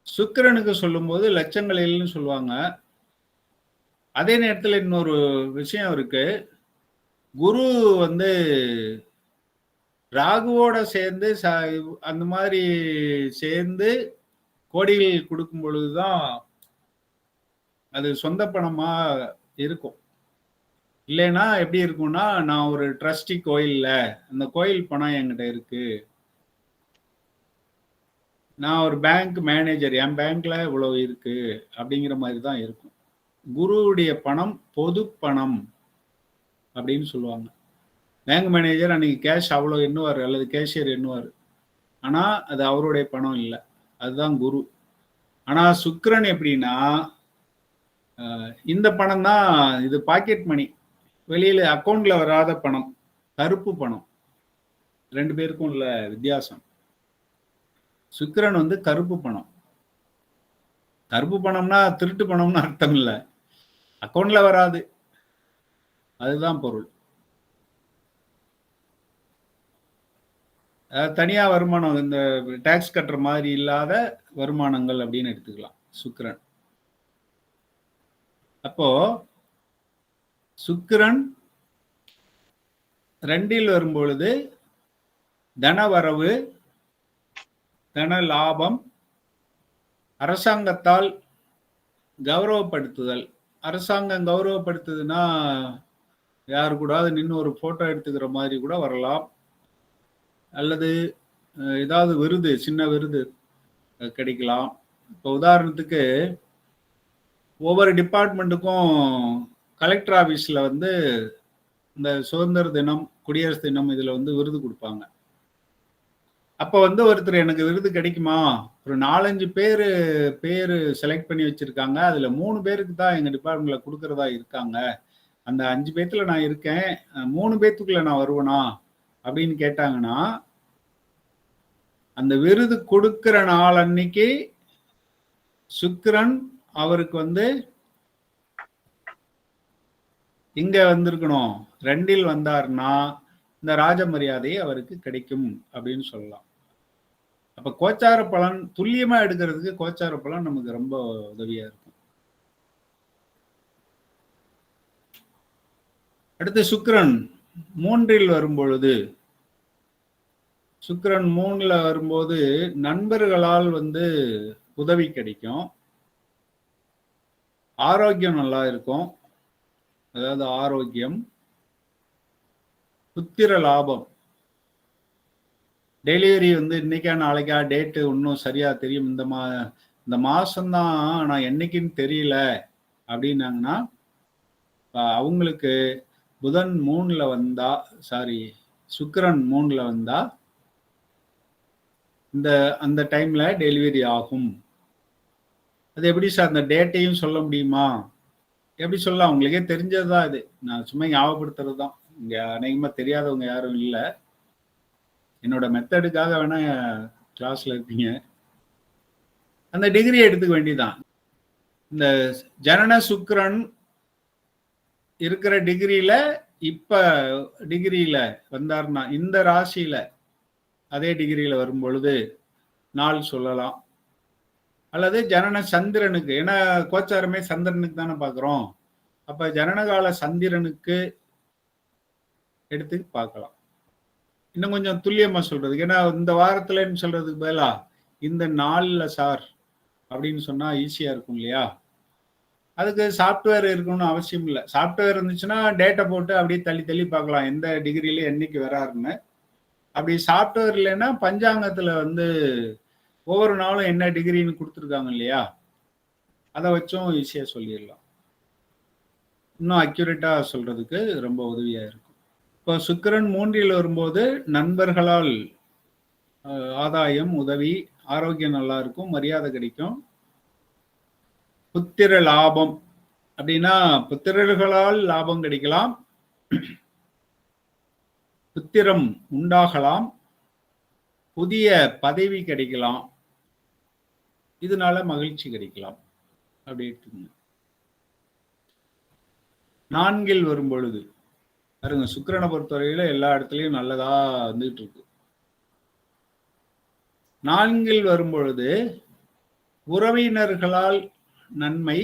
சுக்கிரனுக்கு சொல்லும்போது லட்சங்களில்னு சொல்லுவாங்க. அதே நேரத்துல இன்னொரு விஷயம் இருக்கு. குரு வந்து ராகுவோட சேர்ந்து அந்த மாதிரி சேர்ந்து கோடிகள் கொடுக்கும் பொழுதுதான் அது சொந்த பணமா இருக்கும். இல்லைன்னா எப்படி இருக்கும்னா, நான் ஒரு ட்ரஸ்டி கோயில்ல அந்த கோயில் பணம் என்கிட்ட இருக்கு, நான் ஒரு பேங்க் மேனேஜர், என் பேங்க்ல இவ்வளவு இருக்கு அப்படிங்கிற மாதிரி தான் இருக்கும். குருவுடைய பணம் பொது பணம் அப்படின்னு சொல்லுவாங்க. பேங்க் மேனேஜர் அன்னைக்கு கேஷ் அவ்வளோ எண்ணுவார் அல்லது கேஷியர் எண்ணுவார். ஆனா அது அவருடைய பணம் இல்லை, அதுதான் குரு. ஆனா சுக்கிரன் எப்படின்னா, இந்த பணம் தான், இது பாக்கெட் மணி, வெளியில அக்கௌண்ட்ல வராத பணம், கருப்பு பணம். ரெண்டு பேருக்கும் உள்ள வித்தியாசம். சுக்கிரன் வந்து கருப்பு பணம். கருப்பு பணம்னா திருட்டு பணம்னு அர்த்தம் இல்லை, அக்கௌண்ட்ல வராது, அதுதான் பொருள். தனியா வருமானம், இந்த டாக்ஸ் கட்டுற மாதிரி இல்லாத வருமானங்கள் அப்படின்னு எடுத்துக்கலாம் சுக்கிரன். அப்போ சுக்கிரன் 2ல் வரும்பொழுது தனவரவு, தன லாபம், அரசாங்கத்தால் கௌரவப்படுத்துதல். அரசாங்கம் கௌரவப்படுத்துதுன்னா யாரு கூடாது நின்று ஒரு போட்டோ எடுத்துக்கிற மாதிரி கூட வரலாம், அல்லது ஏதாவது விருது, சின்ன விருது கிடைக்கலாம். இப்போ உதாரணத்துக்கு ஒவ்வொரு டிபார்ட்மெண்ட்டுக்கும் கலெக்டர் ஆஃபீஸில் வந்து இந்த சுதந்திர தினம், குடியரசு தினம் இதில் வந்து விருது கொடுப்பாங்க. அப்போ வந்து ஒருத்தர் எனக்கு விருது கிடைக்குமா, ஒரு 4-5 பேர் செலக்ட் பண்ணி வச்சிருக்காங்க, அதில் 3 பேருக்கு தான் எங்கள் டிபார்ட்மெண்ட்டில் கொடுக்கறதா இருக்காங்க, அந்த 5 பேத்துல நான் இருக்கேன், 3 பேத்துக்குள்ள நான் வருவேனா அப்படின்னு கேட்டாங்கன்னா, அந்த விருது கொடுக்கிற நாள் அன்னைக்கு சுக்கிரன் அவருக்கு வந்து இங்க வந்திருக்கணும். 2ல் வந்தார்னா இந்த ராஜ மரியாதை அவருக்கு கிடைக்கும் அப்படின்னு சொல்லலாம். அப்ப கோச்சார பலன் துல்லியமா எடுக்கிறதுக்கு கோச்சார பலன் நமக்கு ரொம்ப உதவியா இருக்கும். அடுத்து சுக்கிரன் 3ல் வரும்பொழுது, சுக்கிரன் 3ல வரும்போது நண்பர்களால் வந்து உதவி கிடைக்கும், ஆரோக்கியம் நல்லா இருக்கும், அதாவது ஆரோக்கியம், புத்திர லாபம். டெலிவரி வந்து இன்னைக்கா நாளைக்கா டேட்டு இன்னும் சரியா தெரியும், இந்த மாசம்தான் நான் என்னைக்குன்னு தெரியல அப்படின்னாங்கன்னா அவங்களுக்கு புதன் 3ல வந்தா, சுக்கிரன் 3ல வந்தா அந்த டைம்ல டெலிவரி ஆகும். அது எப்படி சார், அந்த டேட்டையும் சொல்ல முடியுமா? எப்படி சொல்லலாம், உங்களுக்கே தெரிஞ்சதுதான் இது, நான் சும்மா ஞாபகப்படுத்துறது தான். இங்க அநேகமா தெரியாதவங்க யாரும் இல்லை, என்னோட மெத்தடுக்காக வேணா கிளாஸ்ல இருப்பீங்க. அந்த டிகிரி எடுத்துக்க வேண்டியதான். இந்த ஜனன சுக்கிரன் இருக்கிற டிகிரியில இப்ப டிகிரியில வந்தார்னா, இந்த ராசியில அதே டிகிரியில வரும் பொழுது நாள் சொல்லலாம். அல்லது ஜனன சந்திரனுக்கு, ஏன்னா கோச்சாரமே சந்திரனுக்கு தானே பார்க்குறோம், அப்ப ஜனனகால சந்திரனுக்கு எடுத்து பார்க்கலாம். இன்னும் கொஞ்சம் துல்லியமா சொல்றதுக்கு, ஏன்னா இந்த வாரத்துலன்னு சொல்றதுக்கு பதிலா இந்த நாள்ல சார் அப்படின்னு சொன்னா ஈஸியா இருக்கும் இல்லையா? அதுக்கு சாஃப்ட்வேர் இருக்கணும்னு அவசியம் இல்லை. சாஃப்ட்வேர் இருந்துச்சுன்னா டேட்டா போட்டு அப்படியே தள்ளி தள்ளி பார்க்கலாம் எந்த டிகிரியில என்னைக்கு வராருன்னு. அப்படி சாஃப்ட்வேர் இல்லைன்னா பஞ்சாங்கத்துல வந்து ஒவ்வொரு நாளும் என்ன டிகிரின்னு கொடுத்துருக்காங்க இல்லையா, அதை வச்சும் ஈஸியா சொல்லிடலாம். இன்னும் அக்யூரேட்டா சொல்றதுக்கு ரொம்ப உதவியா இருக்கும். இப்போ சுக்கிரன் 3ல் வரும்போது நண்பர்களால் ஆதாயம், உதவி, ஆரோக்கியம் நல்லா இருக்கும், மரியாதை கிடைக்கும். புத்திர லாபம் அப்படின்னா புத்திரர்களால் லாபம் கிடைக்கலாம், புத்திரம் உண்டாகலாம், புதிய பதவி கிடைக்கலாம், இதனால மகிழ்ச்சி கிடைக்கலாம். அப்படி எடுத்துக்கோங்க. 4ல் வரும் பொழுது பாருங்க, சுக்கிரனை பொறுத்தவரையில எல்லா இடத்துலயும் நல்லதா வந்துட்டு இருக்கு. 4 வரும்பொழுது உறவினர்களால் நன்மை,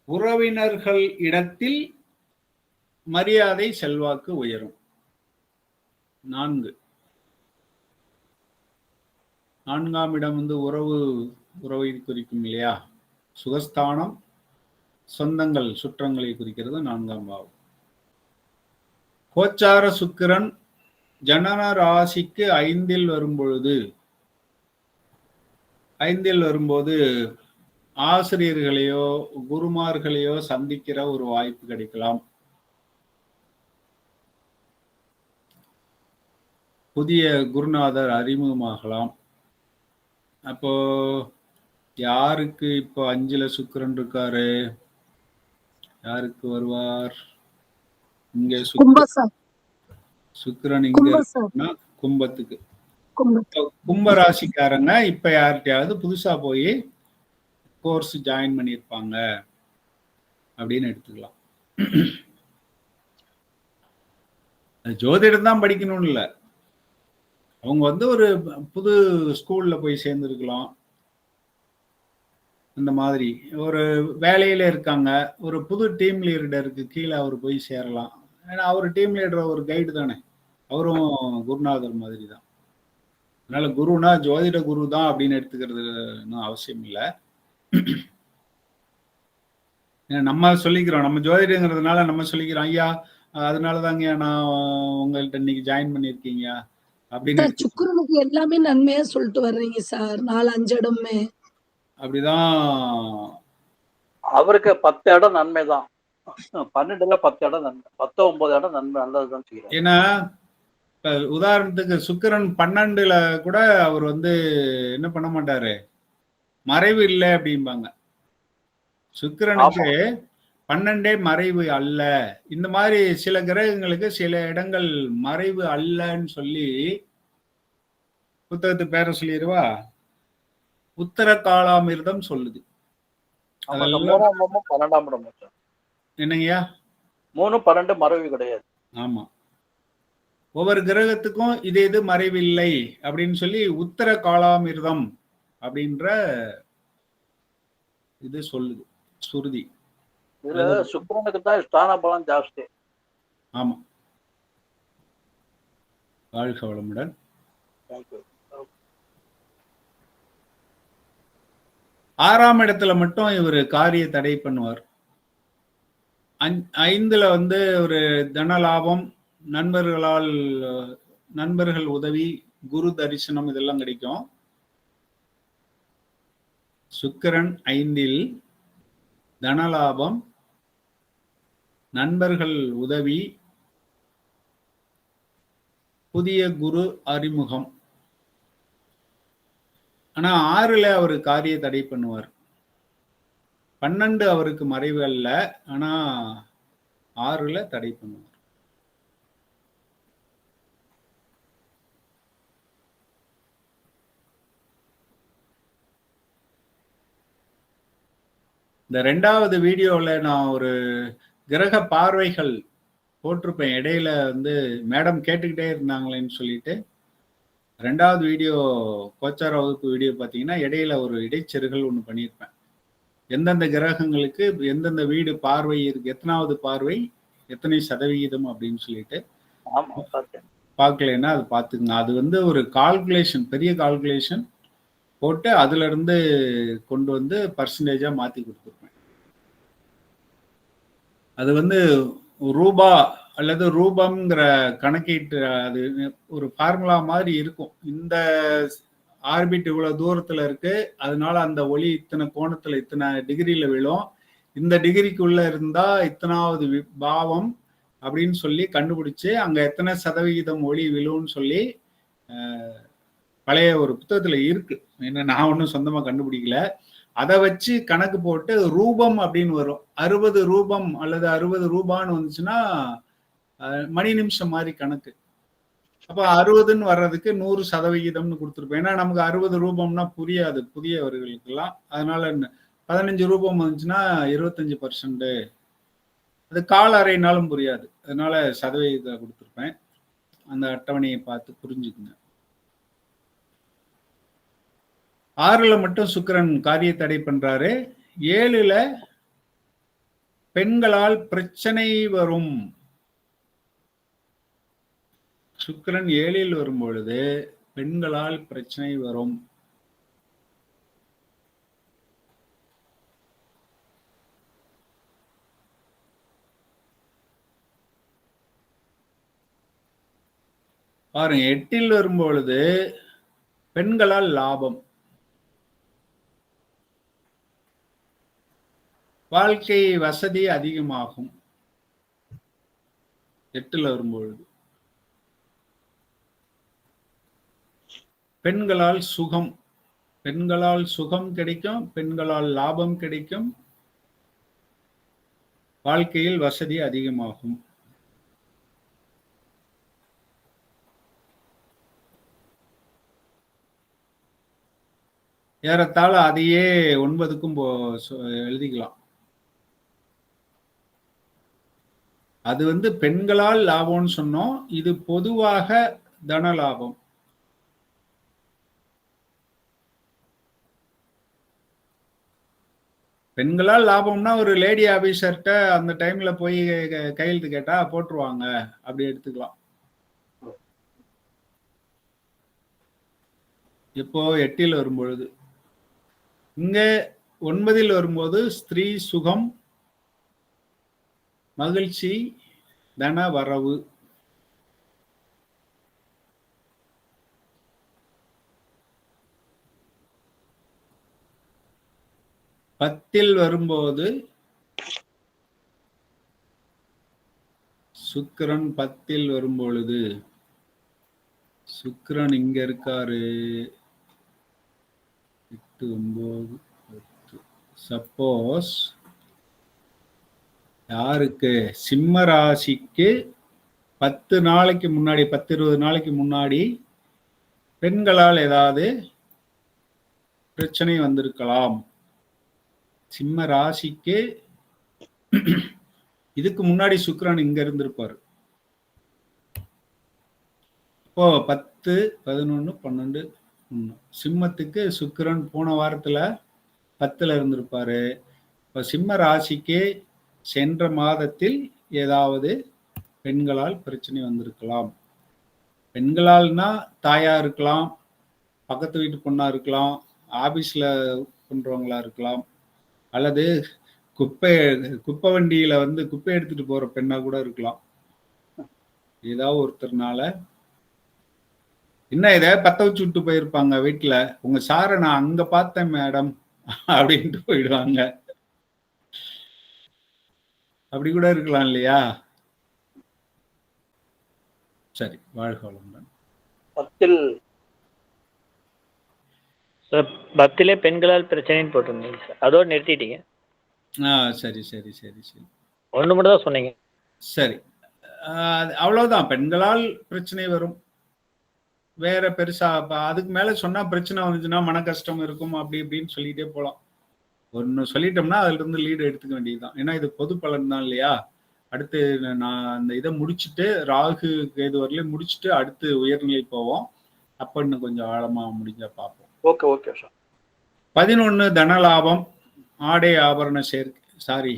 உறவினர்கள் இடத்தில் மரியாதை செல்வாக்கு உயரும். 4ஆம் இடம் வந்து உறவை குறிக்கும் இல்லையா? சுகஸ்தானம், சொந்தங்கள், சுற்றங்களை குறிக்கிறது 4ஆம் பாவம். கோச்சார சுக்கிரன் ஜனன ராசிக்கு 5 வரும்போது ஆசிரியர்களையோ குருமார்களையோ சந்திக்கிற ஒரு வாய்ப்பு கிடைக்கலாம். புதிய குருநாதர் அறிமுகமாகலாம். அப்போ யாருக்கு இப்போ 5ல சுக்கிரன் இருக்காரு, யாருக்கு வருவார்? இங்க சுக்கிரன் இங்க கும்பத்துக்கு. கும்ப ராசிக்காரங்க இப்ப யார்கிட்டயாவது புதுசா போய் கோர்ஸ் ஜாயின் பண்ணியிருப்பாங்க அப்படின்னு எடுத்துக்கலாம். ஜோதிடம் தான் படிக்கணும்னு இல்லை, அவங்க வந்து ஒரு புது ஸ்கூல்ல போய் சேர்ந்துருக்கலாம். இந்த மாதிரி ஒரு வேலையில இருக்காங்க, ஒரு புது டீம் லீடருக்கு கீழே அவர் போய் சேரலாம். ஏன்னா அவர் டீம் லீடர் ஒரு கைடு தானே, அவரும் குருநாதர் மாதிரி தான். அதனால குருனா ஜோதிட குரு தான் அப்படின்னு எடுத்துக்கிறது அவசியம் இல்லை. நம்ம சொல்லிக்கிறோம், நம்ம ஜோதிடங்கிறதுனால நம்ம சொல்லிக்கிறோம், ஐயா அதனாலதாங்க நான் உங்கள்கிட்ட இன்னைக்கு ஜாயின் பண்ணிருக்கீங்க அப்படின்னு. சுக்கிரனுக்கு எல்லாமே நன்மையா சொல்லிட்டு வர்றீங்க சார், 4-5 இடமே. அப்படிதான். அவருக்கு 10 இடம் நன்மை தான், 12ல 10 இடம் நன்மை, 19 இடம் நன்மை, நல்லதுதான் செய்யறாரு. ஏன்னா உதாரணத்துக்கு சுக்கிரன் 12ல கூட அவர் வந்து என்ன பண்ண மாட்டாரு, மறைவு இல்லை அப்படிம்பாங்க. சுக்கிரனுக்கு 12 மறைவு அல்ல. இந்த மாதிரி சில கிரகங்களுக்கு சில இடங்கள் மறைவு அல்லன்னு சொல்லி புத்தகத்து பேரை சொல்லிடுவா, உத்தர காலாமிர்தம் சொல்லுது. 12ஆம் இடம் என்னங்கய்யா? 3, 12 மறைவு கிடையாது. ஆமா, ஒவ்வொரு கிரகத்துக்கும் இது மறைவில்லை அப்படின்னு சொல்லி உத்தர காலாமிர்தம் அப்படின்ற இது சொல்லுது சுருதி. இதுல சுக்கிரனுக்கு தான் ஸ்தான பலம் ஜாஸ்தி. ஆமா, வாழ்க வளமுடன். ஆறாம் இடத்துல மட்டும் இவர் காரிய தடை பண்ணுவார். 5ல வந்து ஒரு தன லாபம், நண்பர்கள் உதவி, குரு தரிசனம் இதெல்லாம் கிடைக்கும். சுக்கிரன் 5ல் தனலாபம், நண்பர்கள் உதவி, புதிய குரு அறிமுகம். ஆனா 6ல அவர் காரிய தடை பண்ணுவார். 12 அவருக்கு மறைவு அல்ல, ஆனா 6ல தடை பண்ணுவார். இந்த 2வது வீடியோல நான் ஒரு கிரக பார்வைகள் போட்டிருப்பேன். இடையில வந்து மேடம் கேட்டுக்கிட்டே இருந்தாங்களேன்னு சொல்லிட்டு 2வது வீடியோ கோச்சார வகுப்பு வீடியோ பார்த்தீங்கன்னா இடையில ஒரு இடைச்செருகல் ஒன்று பண்ணியிருப்பேன். எந்தெந்த கிரகங்களுக்கு எந்தெந்த வீடு பார்வை இருக்கு, எத்தனாவது பார்வை, எத்தனை சதவிகிதம் அப்படின்னு சொல்லிட்டு பார்க்கலன்னா அது பார்த்துக்குங்க. அது வந்து ஒரு கால்குலேஷன், பெரிய கால்குலேஷன் போட்டு அதுல இருந்து கொண்டு வந்து பர்சன்டேஜா மாத்தி கொடுத்துருப்பேன். அது வந்து ரூபா அல்லது ரூபம்ங்கிற கணக்கீட்டு அது ஒரு ஃபார்முலா மாதிரி இருக்கும். இந்த ஆர்பிட் இவ்வளவு தூரத்துல இருக்கு, அதனால அந்த ஒளி இத்தனை கோணத்துல இத்தனை டிகிரியில விழும், இந்த டிகிரிக்குள்ள இருந்தா இத்தனாவது பாவம் அப்படின்னு சொல்லி கண்டுபிடிச்சு அங்க எத்தனை சதவிகிதம் ஒளி விழும்னு சொல்லி பழைய ஒரு புத்தகத்துல இருக்கு. என்ன நான் ஒன்றும் சொந்தமா கண்டுபிடிக்கல. அதை வச்சு கணக்கு போட்டு ரூபம் அப்படின்னு வரும். 60 ரூபம் அல்லது 60 ரூபான்னு வந்துச்சுன்னா மணி நிமிஷம் மாதிரி கணக்கு. அப்ப 60ன்னு வர்றதுக்கு 100% கொடுத்துருப்பேன். ஏன்னா நமக்கு 60 ரூபம்னா புரியாது புதியவர்களுக்கெல்லாம். அதனால 15 ரூபம் வந்துச்சுன்னா 25%, அது கால் அறைனாலும் புரியாது, அதனால சதவீதத்தை கொடுத்துருப்பேன். அந்த அட்டவணையை பார்த்து புரிஞ்சுக்குங்க. 6ல மட்டும் சுக்கிரன் காரிய தடை பண்றாரு. 7ல பெண்களால் பிரச்சனை வரும். சுக்கிரன் 7ல் வரும் பொழுது பெண்களால் பிரச்சனை வரும். பாருங்க, 8ல் வரும் பொழுது பெண்களால் லாபம். வாழ்க்கை வசதி அதிகமாகும் 8ல் வரும்பொழுது. பெண்களால் சுகம், பெண்களால் சுகம் கிடைக்கும், பெண்களால் லாபம் கிடைக்கும், வாழ்க்கையில் வசதி அதிகமாகும். ஏறத்தாழ அதையே 9க்கும் எழுதிக்கலாம். அது வந்து பெண்களால் லாபம்னு சொன்னோம், இது பொதுவாக தன லாபம். பெண்களால் லாபம்னா ஒரு லேடி ஆபீசர்கிட்ட அந்த டைம்ல போய் கையெழுத்து கேட்டா போட்டுருவாங்க, அப்படி எடுத்துக்கலாம். இப்போ 8ல் வரும்பொழுது, இங்க 9ல் வரும்போது ஸ்திரீ சுகம், மகிழ்ச்சி, தன வரவு. பத்தில் வரும்போது சுக்கிரன் 10ல் வரும்பொழுது, சுக்கிரன் இங்க இருக்காரு 8, 9, 10. சப்போஸ் யாருக்கு சிம்ம ராசிக்கு 10 நாளைக்கு முன்னாடி, 10-20 நாளைக்கு முன்னாடி பெண்களால் ஏதாவது பிரச்சனை வந்திருக்கலாம். சிம்ம ராசிக்கு இதுக்கு முன்னாடி சுக்கிரன் இங்க இருந்திருப்பாரு. இப்போ 10, 11, 12, சிம்மத்துக்கு சுக்கிரன் போன வாரத்துல 10ல் இருந்திருப்பாரு. இப்போ சிம்ம ராசிக்கு சென்ற மாதத்தில் ஏதாவது பெண்களால் பிரச்சனை வந்திருக்கலாம். பெண்களால்னா தாயா இருக்கலாம், பக்கத்து வீட்டு பொண்ணா இருக்கலாம், ஆபீஸ்ல பண்றவங்களா இருக்கலாம், அல்லது குப்பை வண்டியில வந்து குப்பை எடுத்துட்டு போற பெண்ணா கூட இருக்கலாம். ஏதாவது ஒருத்தர்னால என்ன இதை பத்த வச்சு விட்டு போயிருப்பாங்க வீட்டுல, உங்க சாரை நான் அங்க பார்த்தேன் மேடம் அப்படின்ட்டு போயிடுவாங்க. அப்படி கூட இருக்கலாம் இல்லையா? சரி, வாழ்க வளமுடன். 10லே பெண்களால் பிரச்சனைன்னு போட்டிருந்தீங்க சார், அதோடு நிறுத்திட்டீங்க. சரி சரி சரி சரி, ஒன்று மட்டும் தான் சொன்னீங்க. சரி, அவ்வளவுதான். பெண்களால் பிரச்சனை வரும், வேற பெருசா அதுக்கு மேல சொன்னா பிரச்சனை வந்துச்சுன்னா மன கஷ்டம் இருக்கும், அப்படி இப்படின்னு சொல்லிட்டே போலாம். ஒன்னு சொல்லிட்டோம்னா அதுல இருந்து லீடு எடுத்துக்க வேண்டியதுதான். ஏன்னா இது பொது பலன் தான் இல்லையா? அடுத்து நான் அந்த இதை முடிச்சுட்டு, ராகு கேது வரலையும் முடிச்சுட்டு அடுத்து உயர்நிலை போவோம். அப்ப இன்னும் கொஞ்சம் ஆழமா முடிஞ்சா பார்ப்போம். Okay okay sir. 11 தனலாபம், ஆடை ஆபரண சேர்க்கை. சாரி,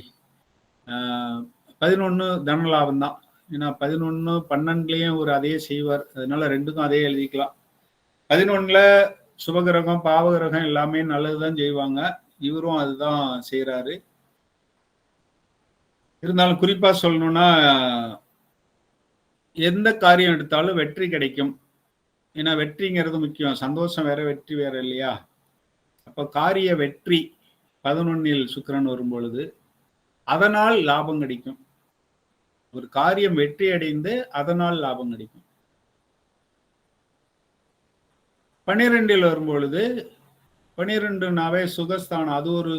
11 தனலாபம் தான். ஏன்னா 11, 12லயும் ஒரு அதே செய்வார், அதனால ரெண்டுக்கும் அதே எழுதிக்கலாம். 11ல சுபகிரகம் பாவகிரகம் எல்லாமே நல்லதுதான் செய்வாங்க, இவரும் அதுதான் செய்யறாரு. இருந்தாலும் குறிப்பா சொல்லணும்னா எந்த காரியம் எடுத்தாலும் வெற்றி கிடைக்கும். ஏன்னா வெற்றிங்கிறது முக்கியம், சந்தோஷம் வேற வெற்றி வேற இல்லையா? அப்ப காரிய வெற்றி 11ல் சுக்கிரன் வரும் பொழுது அதனால் லாபம் கிடைக்கும். ஒரு காரியம் வெற்றி அடைந்து அதனால் லாபம் கிடைக்கும். 12ல் வரும் பொழுது, 12நாவே சுகஸ்தானம், அது ஒரு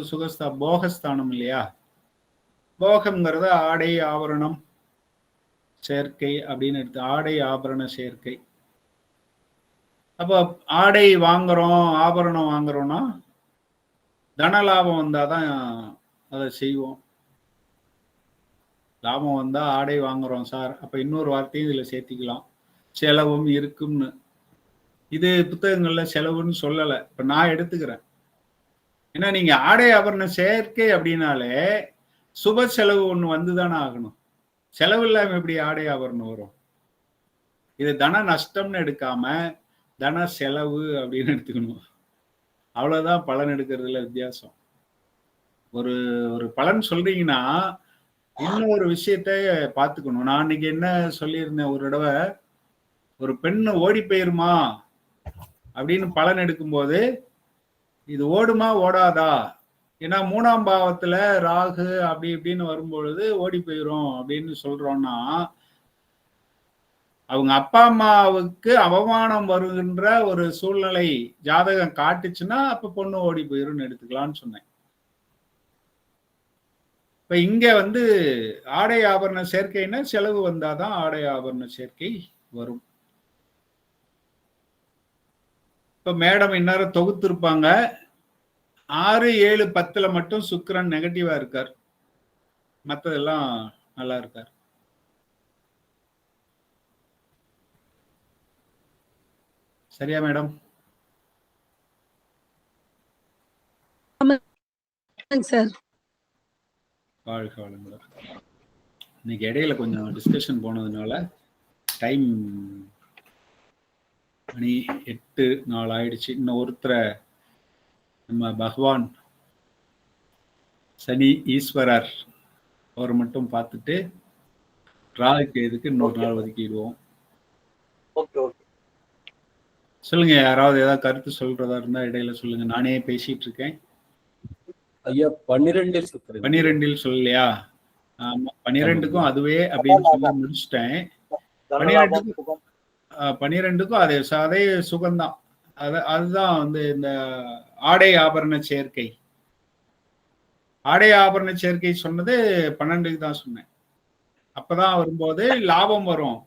போகஸ்தானம் இல்லையா? போகம்ங்கிறது ஆடை ஆபரணம் சேர்க்கை அப்படின்னு எடுத்து, ஆடை ஆபரண சேர்க்கை. அப்ப ஆடை வாங்குறோம், ஆபரணம் வாங்குறோம்னா தனலாபம் வந்தாதான் அதை செய்வோம். லாபம் வந்தா ஆடை வாங்குறோம் சார். அப்ப இன்னொரு வார்த்தையும் இதுல சேர்த்திக்கலாம், செலவும் இருக்கும்னு. இது புத்தகங்கள்ல செலவுன்னு சொல்லல, இப்ப நான் எடுத்துக்கிறேன். ஏன்னா நீங்க ஆடை ஆபரண சேர்க்கை அப்படின்னாலே சுப செலவு ஒண்ணு வந்துதானே ஆகணும். செலவு இல்லாம எப்படி ஆடை ஆபரணம் வரும்? இது தன நஷ்டம்னு எடுக்காம தன செலவு அப்படின்னு எடுத்துக்கணும். அவ்வளவுதான் பலன் எடுக்கிறதுல வித்தியாசம். ஒரு ஒரு பலன் சொல்றீங்கன்னா இன்னொரு விஷயத்த பார்த்துக்கணும். நான் இன்னைக்கு என்ன சொல்லியிருந்தேன், ஒரு தடவை ஒரு பெண்ணு ஓடி போயிருமா அப்படின்னு பலன் எடுக்கும்போது இது ஓடுமா ஓடாதா, ஏன்னா 3ஆம் பாவத்துல ராகு அப்படி இப்படின்னு வரும்பொழுது ஓடி போயிரும் அப்படின்னு சொல்றோம்னா, அவங்க அப்பா அம்மாவுக்கு அவமானம் வருகின்ற ஒரு சூழ்நிலை ஜாதகம் காட்டுச்சுன்னா அப்ப பொண்ணு ஓடி போயிரும்னு எடுத்துக்கலாம்னு சொன்னேன். இப்ப இங்க வந்து ஆடை ஆபரண சேர்க்கைன்னா செலவு வந்தாதான் ஆடை ஆபரண சேர்க்கை வரும். இப்ப மேடம் இந்நேரம் தொகுத்திருப்பாங்க. 6, 7, 10 மட்டும் சுக்கிரன் நெகட்டிவா இருக்கார், மத்ததெல்லாம் நல்லா இருக்கார். சரியா மேடம்? சார் வாழ்க வளமுடன். இன்னைக்கு இடையில கொஞ்சம் டிஸ்கஷன் போனதுனால டைம் மணி 8:04 ஆயிடுச்சு. இன்னும் ஒருத்தரை நம்ம பகவான் சனி ஈஸ்வரர் அவர் மட்டும் பார்த்துட்டு ராகுக்கு எதுக்கு இன்னொரு நாள் ஒதுக்கிடுவோம். Okay okay. சொல்லுங்க, யாராவது ஏதாவது கருத்து சொல்றதா இருந்தா இடையில சொல்லுங்க. நானே பேசிட்டு இருக்கேன். ஐயா 12 சுக்கிரன். 12 சொல்லலையா? ஆமா, 12க்கும் அதுவே அப்படின்னு சொல்லி முடிச்சுட்டேன். 12க்கும் அதே சுகம்தான். அதுதான் வந்து இந்த ஆடை ஆபரண சேர்க்கை. ஆடை ஆபரண சேர்க்கை சொன்னது 12க்கு தான் சொன்னேன். அப்பதான் வரும்போது லாபம் வரும்,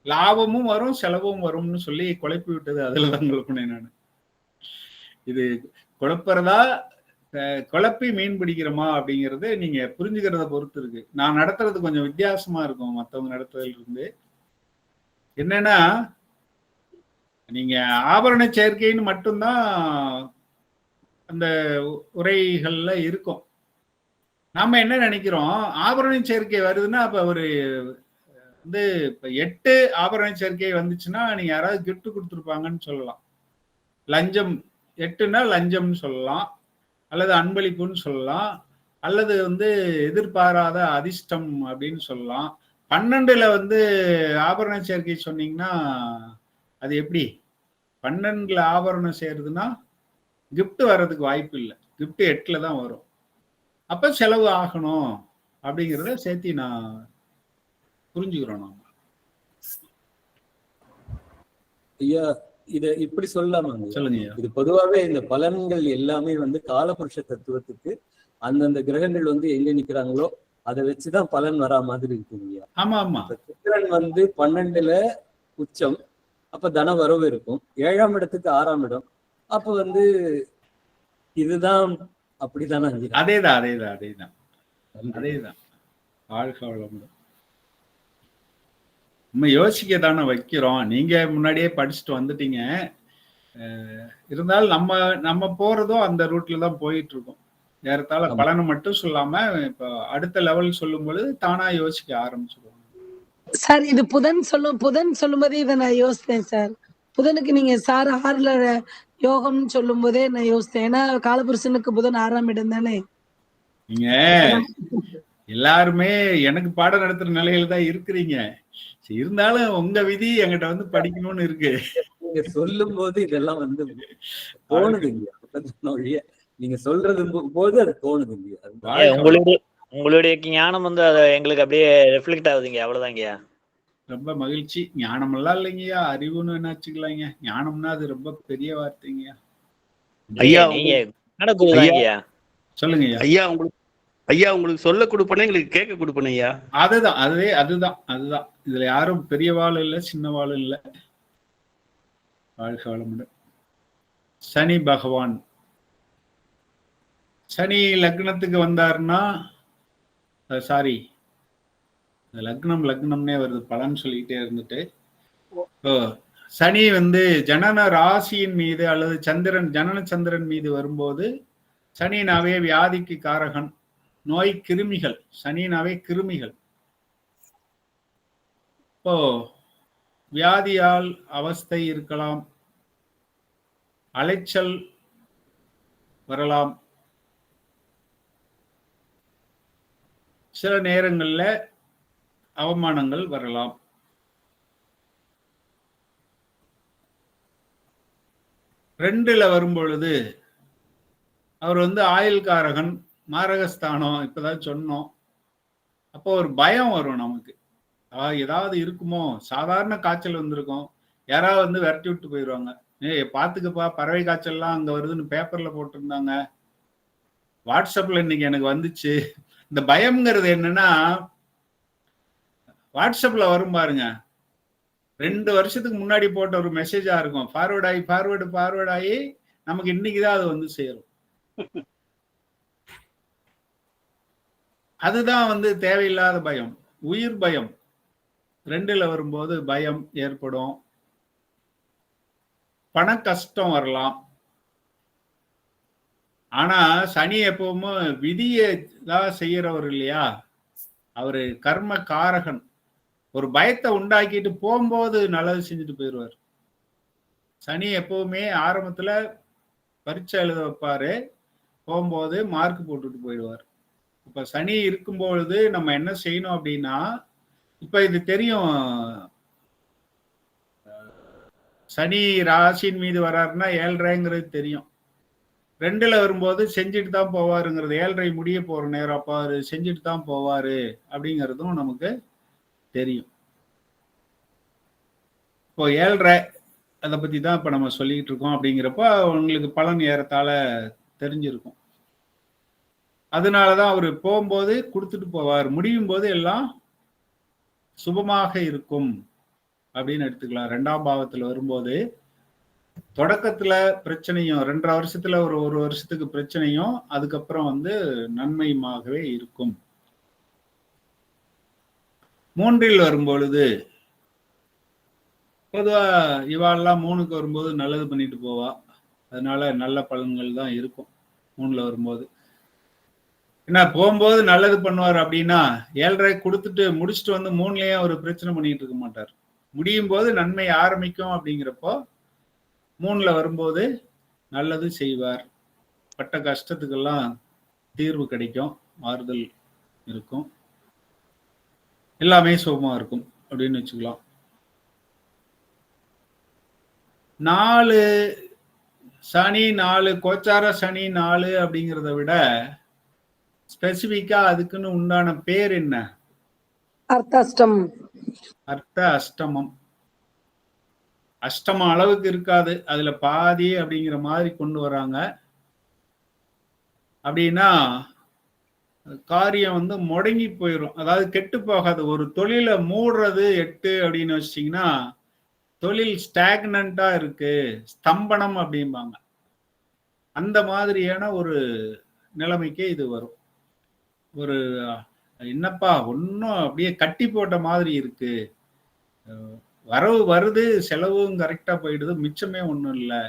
லாபமும் வரும் செலவும் வரும்னு சொல்லி குழப்பி விட்டது அதுலதான் குழப்பினேன் நான். இது குழப்பறதா குழப்பி மீன் பிடிக்கிறோமா அப்படிங்கறது நீங்க புரிஞ்சுக்கிறத பொறுத்து இருக்கு. நான் நடத்துறது கொஞ்சம் வித்தியாசமா இருக்கும் மற்றவங்க நடத்துறதுல இருந்து. என்னன்னா, நீங்க ஆபரண சேர்க்கைன்னு மட்டும்தான் அந்த உரைகள்ல இருக்கும். நாம என்ன நினைக்கிறோம், ஆபரண சேர்க்கை வருதுன்னா அப்ப ஒரு வந்து இப்ப 8 ஆபரண சேர்க்கை வந்துச்சுன்னா நீங்க யாராவது கிஃப்ட் கொடுத்துருப்பாங்கன்னு சொல்லலாம். லஞ்சம் 8ன்னா லஞ்சம்னு சொல்லலாம், அல்லது அன்பளிப்புன்னு சொல்லலாம், அல்லது வந்து எதிர்பாராத அதிர்ஷ்டம் அப்படின்னு சொல்லலாம். 12ல வந்து ஆபரண சேர்க்கை சொன்னீங்கன்னா அது எப்படி? 12ல ஆபரணம் சேருதுன்னா கிஃப்ட் வர்றதுக்கு வாய்ப்பு இல்லை, கிஃப்ட் 8ல தான் வரும். அப்ப செலவு ஆகணும் அப்படிங்கிறத சேர்த்தி நான் புரிஞ்சுக்கிறோம். நாம ஐயா இத இப்படி சொல்லலாமாங்க? சொல்லுங்க. இது பொதுவாவே இந்த பலன்கள் எல்லாமே வந்து காலபுருஷ தத்துவத்துக்கு அந்தந்த கிரகங்கள் வந்து எங்க நிக்கிறாங்களோ அதை வச்சுதான் பலன் வரா மாதிரி இருக்குங்க. ஆமா ஆமா. சுக்கிரன் வந்து 12ல உச்சம், அப்ப தன வரவு இருக்கும். 7ஆம் இடத்துக்கு 6ஆம் இடம், அப்ப வந்து இதுதான் அப்படித்தானே? அதேதான் அதேதான் அதேதான் அதேதான். வாழ்க வளமுடன். நம்ம யோசிக்க தானே வைக்கிறோம். நீங்க முன்னாடியே படிச்சுட்டு வந்துட்டீங்க. இருந்தாலும் நம்ம போறதும் அந்த ரூட்ல தான் போயிட்டு இருக்கோம். ஏறத்தாழ பலனை மட்டும் சொல்லாம இப்ப அடுத்த லெவல் சொல்லும் பொழுது தானா யோசிக்க ஆரம்பிச்சிருவோம். சார் இது புதன் சொல்லும் போதே இதை நான் யோசித்தேன் சார். புதனுக்கு நீங்க சார் 6ல யோகம்னு சொல்லும் போதே நான் யோசித்தேன். ஏன்னா காலபுருஷனுக்கு புதன் 6ஆம் இடம் தானே. நீங்க எல்லாருமே எனக்கு பாடம் நடத்துற நிலையில தான் இருக்கிறீங்க. இருந்தாலும் உங்க விதி என்கிட்ட வந்து படிக்கணும்னு இருக்கு. நீங்க சொல்லும் போது இதெல்லாம் வந்து தோணுதுங்க. நீங்க சொல்றது போது அது தோணுதுங்க. உங்களுடைய ஞானம் வந்து அது எங்களுக்கு அப்படியே ரிஃப்ளெக்ட் ஆகுதுங்க. அவ்வளவுதாங்கய்யா. ரொம்ப மகிழ்ச்சி. ஞானம் எல்லாம் இல்லைங்கய்யா, அறிவுன்னு என்ன வச்சுக்கலாங்க. ஞானம்னா அது ரொம்ப பெரிய வார்த்தைங்கய்யா. ஐயா நீங்க நடக்குதுங்கய்யா. சொல்லுங்க ஐயா. உங்களுக்கு சொல்ல கொடுப்பனே, எங்களுக்கு கேட்க கொடுப்பனே ஐயா. அதுதான். இதுல யாரும் பெரிய வாளும் இல்ல, சின்ன வாளும் இல்ல. வாழ்க வளமுடன். சனி பகவான் சனி லக்னத்துக்கு வந்தாருன்னா, சாரி லக்னம்னே வருது, பலன் சொல்லிக்கிட்டே இருந்துட்டு. இப்போ சனி வந்து ஜனன ராசியின் மீது அல்லது ஜனன சந்திரன் மீது வரும்போது, சனினாவே வியாதிக்கு காரகன், நோய் கிருமிகள். சனினாவே கிருமிகள். இப்போ வியாதியால் அவஸ்தை இருக்கலாம், அலைச்சல் வரலாம், சில நேரங்கள்ல அவமானங்கள் வரலாம். ரெண்டுல வரும்பொழுது அவர் வந்து ஆயுள்காரகன், மாரகஸ்தானம், இப்பதான் சொன்னோம். அப்போ ஒரு பயம் வரும் நமக்கு. ஏதாவது இருக்குமோ, சாதாரண காய்ச்சல் வந்திருக்கும், யாராவது வந்து விரட்டி விட்டு போயிடுவாங்க. பாத்துக்கப்பா, பறவை காய்ச்சல்லாம் அங்க வருதுன்னு பேப்பர்ல போட்டிருந்தாங்க, வாட்ஸ்அப்ல இன்னைக்கு எனக்கு வந்துச்சு. இந்த பயம்ங்கிறது என்னன்னா, வாட்ஸ்அப்ல வரும் பாருங்க, 2 வருஷத்துக்கு முன்னாடி போட்ட ஒரு மெசேஜா இருக்கும். ஃபார்வர்ட் ஆகி நமக்கு இன்னைக்குதான் அது வந்து சேரும். அதுதான் வந்து தேவையில்லாத பயம், உயிர் பயம். 2ல வரும்போது பயம் ஏற்படும், பண கஷ்டம் வரலாம். ஆனா சனி எப்பவுமே விதியை தான் செய்யறவர் இல்லையா, அவரு கர்ம காரகன். ஒரு பயத்தை உண்டாக்கிட்டு போகும்போது நல்லது செஞ்சுட்டு போயிடுவார். சனி எப்பவுமே ஆரம்பத்துல பரீட்சை எழுத வைப்பாரு, போகும்போது மார்க் போட்டுட்டு போயிடுவார். இப்ப சனி இருக்கும்பொழுது நம்ம என்ன செய்யணும் அப்படின்னா, இப்ப இது தெரியும், சனி ராசியின் மீது வர்றாருன்னா 7.5ங்கிறது தெரியும். 2ல வரும்போது செஞ்சுட்டு தான் போவாருங்கிறது, 7.5 முடிய போற நேரம், அப்ப அவரு செஞ்சுட்டு தான் போவாரு அப்படிங்கிறதும் நமக்கு தெரியும். இப்போ 7.5 அதை பத்தி தான் இப்ப நம்ம சொல்லிட்டு இருக்கோம். அப்படிங்கிறப்ப உங்களுக்கு பலன் ஏறத்தாழ தெரிஞ்சிருக்கும். அதனாலதான் அவரு போகும்போது கொடுத்துட்டு போவார், முடியும் போது எல்லாம் சுபமாக இருக்கும் அப்படின்னு எடுத்துக்கலாம். 2ஆம் பாவத்துல வரும்போது தொடக்கத்துல பிரச்சனையும், 2.5 வருஷத்துல ஒரு வருஷத்துக்கு பிரச்சனையும், அதுக்கப்புறம் வந்து நன்மையுமாகவே இருக்கும். 3ல் வரும்பொழுது பொதுவா இவாள்லாம் 3க்கு வரும்போது நல்லது பண்ணிட்டு போவா, அதனால நல்ல பலன்கள் தான் இருக்கும் 3ல வரும்போது. ஏன்னா போகும்போது நல்லது பண்ணுவார் அப்படின்னா 7.5 கொடுத்துட்டு முடிச்சுட்டு வந்து 3லயே ஒரு பிரச்சனை பண்ணிட்டு இருக்க மாட்டார். முடியும் போது நன்மை ஆரம்பிக்கும். அப்படிங்கிறப்போ 3ல வரும்போது நல்லது செய்வார், பட்ட கஷ்டத்துக்கெல்லாம் தீர்வு கிடைக்கும், ஆறுதல் இருக்கும், எல்லாமே சுகமா இருக்கும் அப்படின்னு வச்சுக்கலாம். 4 சனி 4 கோச்சார சனி 4 அப்படிங்கிறத விட ஸ்பெசிபிக்கா அதுக்குன்னு உண்டான பேர் என்ன? அர்த்தாஷ்டம். அர்த்த அஷ்டமம். அஷ்டமம் அளவுக்கு இருக்காது, அதுல பாதி அப்படிங்கிற மாதிரி கொண்டு வராங்க. அப்படின்னா காரியம் வந்து முடங்கி போயிடும், அதாவது கெட்டு போகாது. ஒரு தொழிலை மூடுறது 8 அப்படின்னு வச்சிட்டிங்கன்னா, தொழில் ஸ்டாக்னண்டா இருக்கு, ஸ்தம்பனம் அப்படிம்பாங்க. அந்த மாதிரியான ஒரு நிலைமைக்கு இது வரும். ஒரு என்னப்பா ஒன்னும் அப்படியே கட்டி போட்ட மாதிரி இருக்கு, வரவு வருது, செலவும் கரெக்டா போயிடுது, மிச்சமே ஒண்ணும் இல்லை,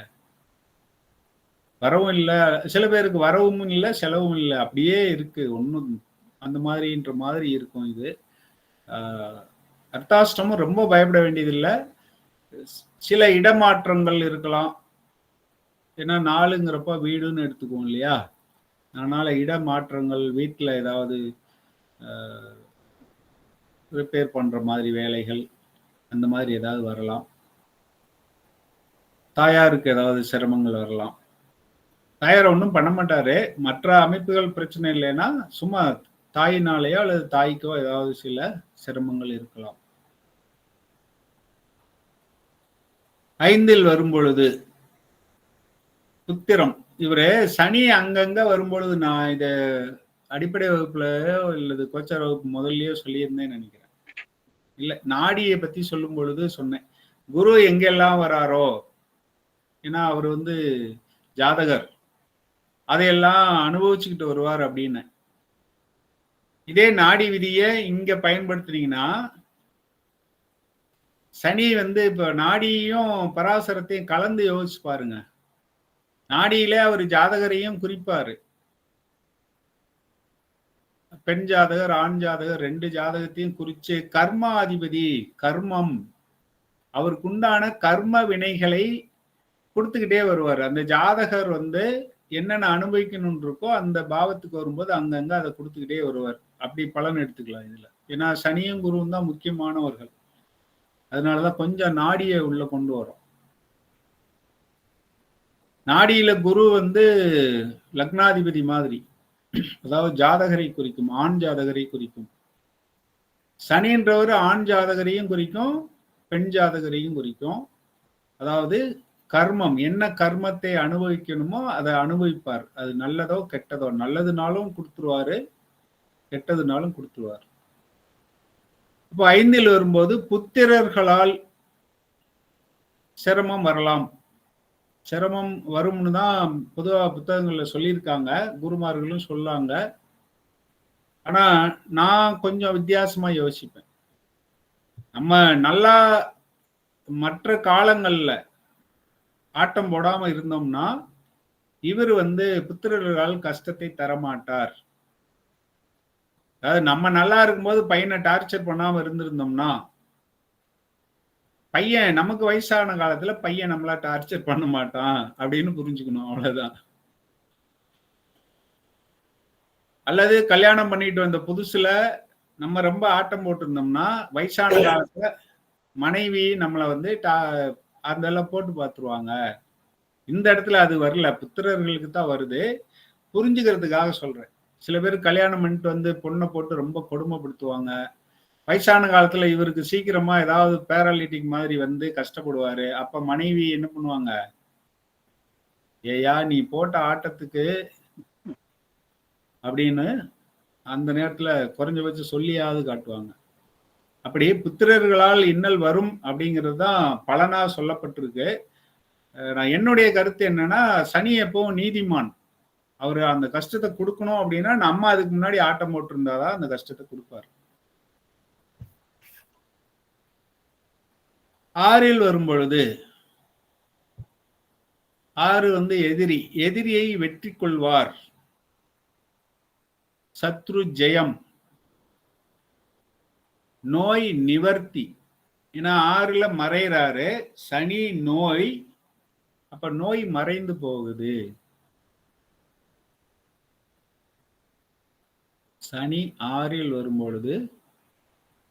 வரவும் இல்லை. சில பேருக்கு வரவும் இல்லை, செலவும் இல்லை, அப்படியே இருக்கு ஒன்றும், அந்த மாதிரின்ற மாதிரி இருக்கும். இது அர்த்தாஷ்டமும் ரொம்ப பயப்பட வேண்டியதில்லை. சில இடமாற்றங்கள் இருக்கலாம், ஏன்னா 4ங்கிறப்ப வீடுன்னு எடுத்துக்குவோம் இல்லையா, அதனால இடமாற்றங்கள், வீட்டில் ஏதாவது ரிப்பேர் பண்ற மாதிரி வேலைகள், அந்த மாதிரி ஏதாவது வரலாம். தாயாருக்கு ஏதாவது சிரமங்கள் வரலாம். தாயார் ஒன்றும் பண்ண மாட்டாரு, மற்ற அமைப்புகள் பிரச்சனை இல்லைன்னா சும்மா தாயினாலேயோ அல்லது தாய்க்கோ ஏதாவது சில சிரமங்கள் இருக்கலாம். 5ல் வரும்பொழுது புத்திரம். இவரு சனி அங்கங்க வரும்பொழுது, நான் இத அடிப்படை வகுப்புலயோ இல்லது கோச்சார வகுப்பு முதல்லயோ சொல்லியிருந்தேன்னு நினைக்கிறேன். இல்ல, நாடியை பத்தி சொல்லும் பொழுது சொன்னேன், குரு எங்கெல்லாம் வராரோ, ஏன்னா அவர் வந்து ஜாதகர், அதையெல்லாம் அனுபவிச்சுக்கிட்டு வருவார் அப்படின்னு. இதே நாடி விதியை இங்க பயன்படுத்துனீங்கன்னா சனி வந்து இப்ப நாடியையும் பராசரத்தையும் கலந்து யோசிச்சு பாருங்க. நாடியில அவர் ஜாதகரையும் குறிப்பாரு. பெண் ஜாதகர் ஆண் ஜாதகர் 2 ஜாதகத்தையும் குறிச்சு கர்மாதிபதி கர்மம் அவருக்குண்டான கர்ம வினைகளை கொடுத்துக்கிட்டே வருவார். அந்த ஜாதகர் வந்து என்னென்ன அனுபவிக்கணும்னு இருக்கோ அந்த பாவத்துக்கு வரும்போது அங்கங்க அதை கொடுத்துக்கிட்டே வருவார். அப்படி பலன் எடுத்துக்கலாம் இதுல. ஏன்னா சனியும் குருவும் தான் முக்கியமானவர்கள். அதனாலதான் கொஞ்சம் நாடியை உள்ள கொண்டு வரும். நாடியில குரு வந்து லக்னாதிபதி மாதிரி, அதாவது ஜாதகரை குறிக்கும், ஆண் ஜாதகரை குறிக்கும். சனின்றவர் ஆண் ஜாதகரையும் குறிக்கும், பெண் ஜாதகரையும் குறிக்கும். அதாவது கர்மம், என்ன கர்மத்தை அனுபவிக்கணுமோ அதை அனுபவிப்பார். அது நல்லதோ கெட்டதோ, நல்லதுனாலும் கொடுத்துருவாரு, கெட்டதுனாலும் கொடுத்துருவார். இப்போ 5ல் வரும்போது புத்திரர்களால் சிரமம் வரலாம். சிரமம் வரும்னு தான் பொதுவா புத்தகங்கள்ல சொல்லியிருக்காங்க, குருமார்களும் சொல்லாங்க. ஆனா நான் கொஞ்சம் வித்தியாசமா யோசிப்பேன். நம்ம நல்லா மற்ற காலங்கள்ல ஆட்டம் போடாம இருந்தோம்னா இவர் வந்து புத்திரர்களால் கஷ்டத்தை தரமாட்டார். அதாவது நம்ம நல்லா இருக்கும்போது பையனை டார்ச்சர் பண்ணாம இருந்திருந்தோம்னா, பையன் நமக்கு வயசான காலத்துல பையன் நம்மளா டார்ச்சர் பண்ண மாட்டான் அப்படின்னு புரிஞ்சுக்கணும், அவ்வளவுதான். அல்லது கல்யாணம் பண்ணிட்டு வந்த புதுசுல நம்ம ரொம்ப ஆட்டம் போட்டிருந்தோம்னா வயசான காலத்துல மனைவி நம்மளை வந்து அதெல்லாம் போட்டு பார்த்துருவாங்க. இந்த இடத்துல அது வரல, புத்திரர்களுக்கு தான் வருது. புரிஞ்சுக்கிறதுக்காக சொல்றேன். சில பேர் கல்யாணம் பண்ணிட்டு வந்து பொண்ணை போட்டு ரொம்ப கொடுமைப்படுத்துவாங்க. வயசான காலத்துல இவருக்கு சீக்கிரமா ஏதாவது பேராலிட்டிக் மாதிரி வந்து கஷ்டப்படுவாரு. அப்ப மனைவி என்ன பண்ணுவாங்க, ஏயா நீ போட்ட ஆட்டத்துக்கு அப்படின்னு அந்த நேரத்துல குறைஞ்சபட்சம் சொல்லியாவது காட்டுவாங்க. அப்படியே புத்திரர்களால் இன்னல் வரும் அப்படிங்கிறது தான் பலனா சொல்லப்பட்டிருக்கு. நான் என்னுடைய கருத்து என்னன்னா, சனி எப்பவும் நீதிமான். அவரு அந்த கஷ்டத்தை கொடுக்கணும் அப்படின்னா நம்ம அதுக்கு முன்னாடி ஆட்டம் போட்டு இருந்தாதான் அந்த கஷ்டத்தை கொடுப்பாரு. 6ல் வரும் பொழுது 6 வந்து எதிரி, எதிரியை வெற்றி கொள்வார், சத்ரு ஜெயம், நோய் நிவர்த்தி. ஏன்னா 6ல மறைறாரு சனி, நோய். அப்ப நோய் மறைந்து போகுது. சனி 6ல் வரும்பொழுது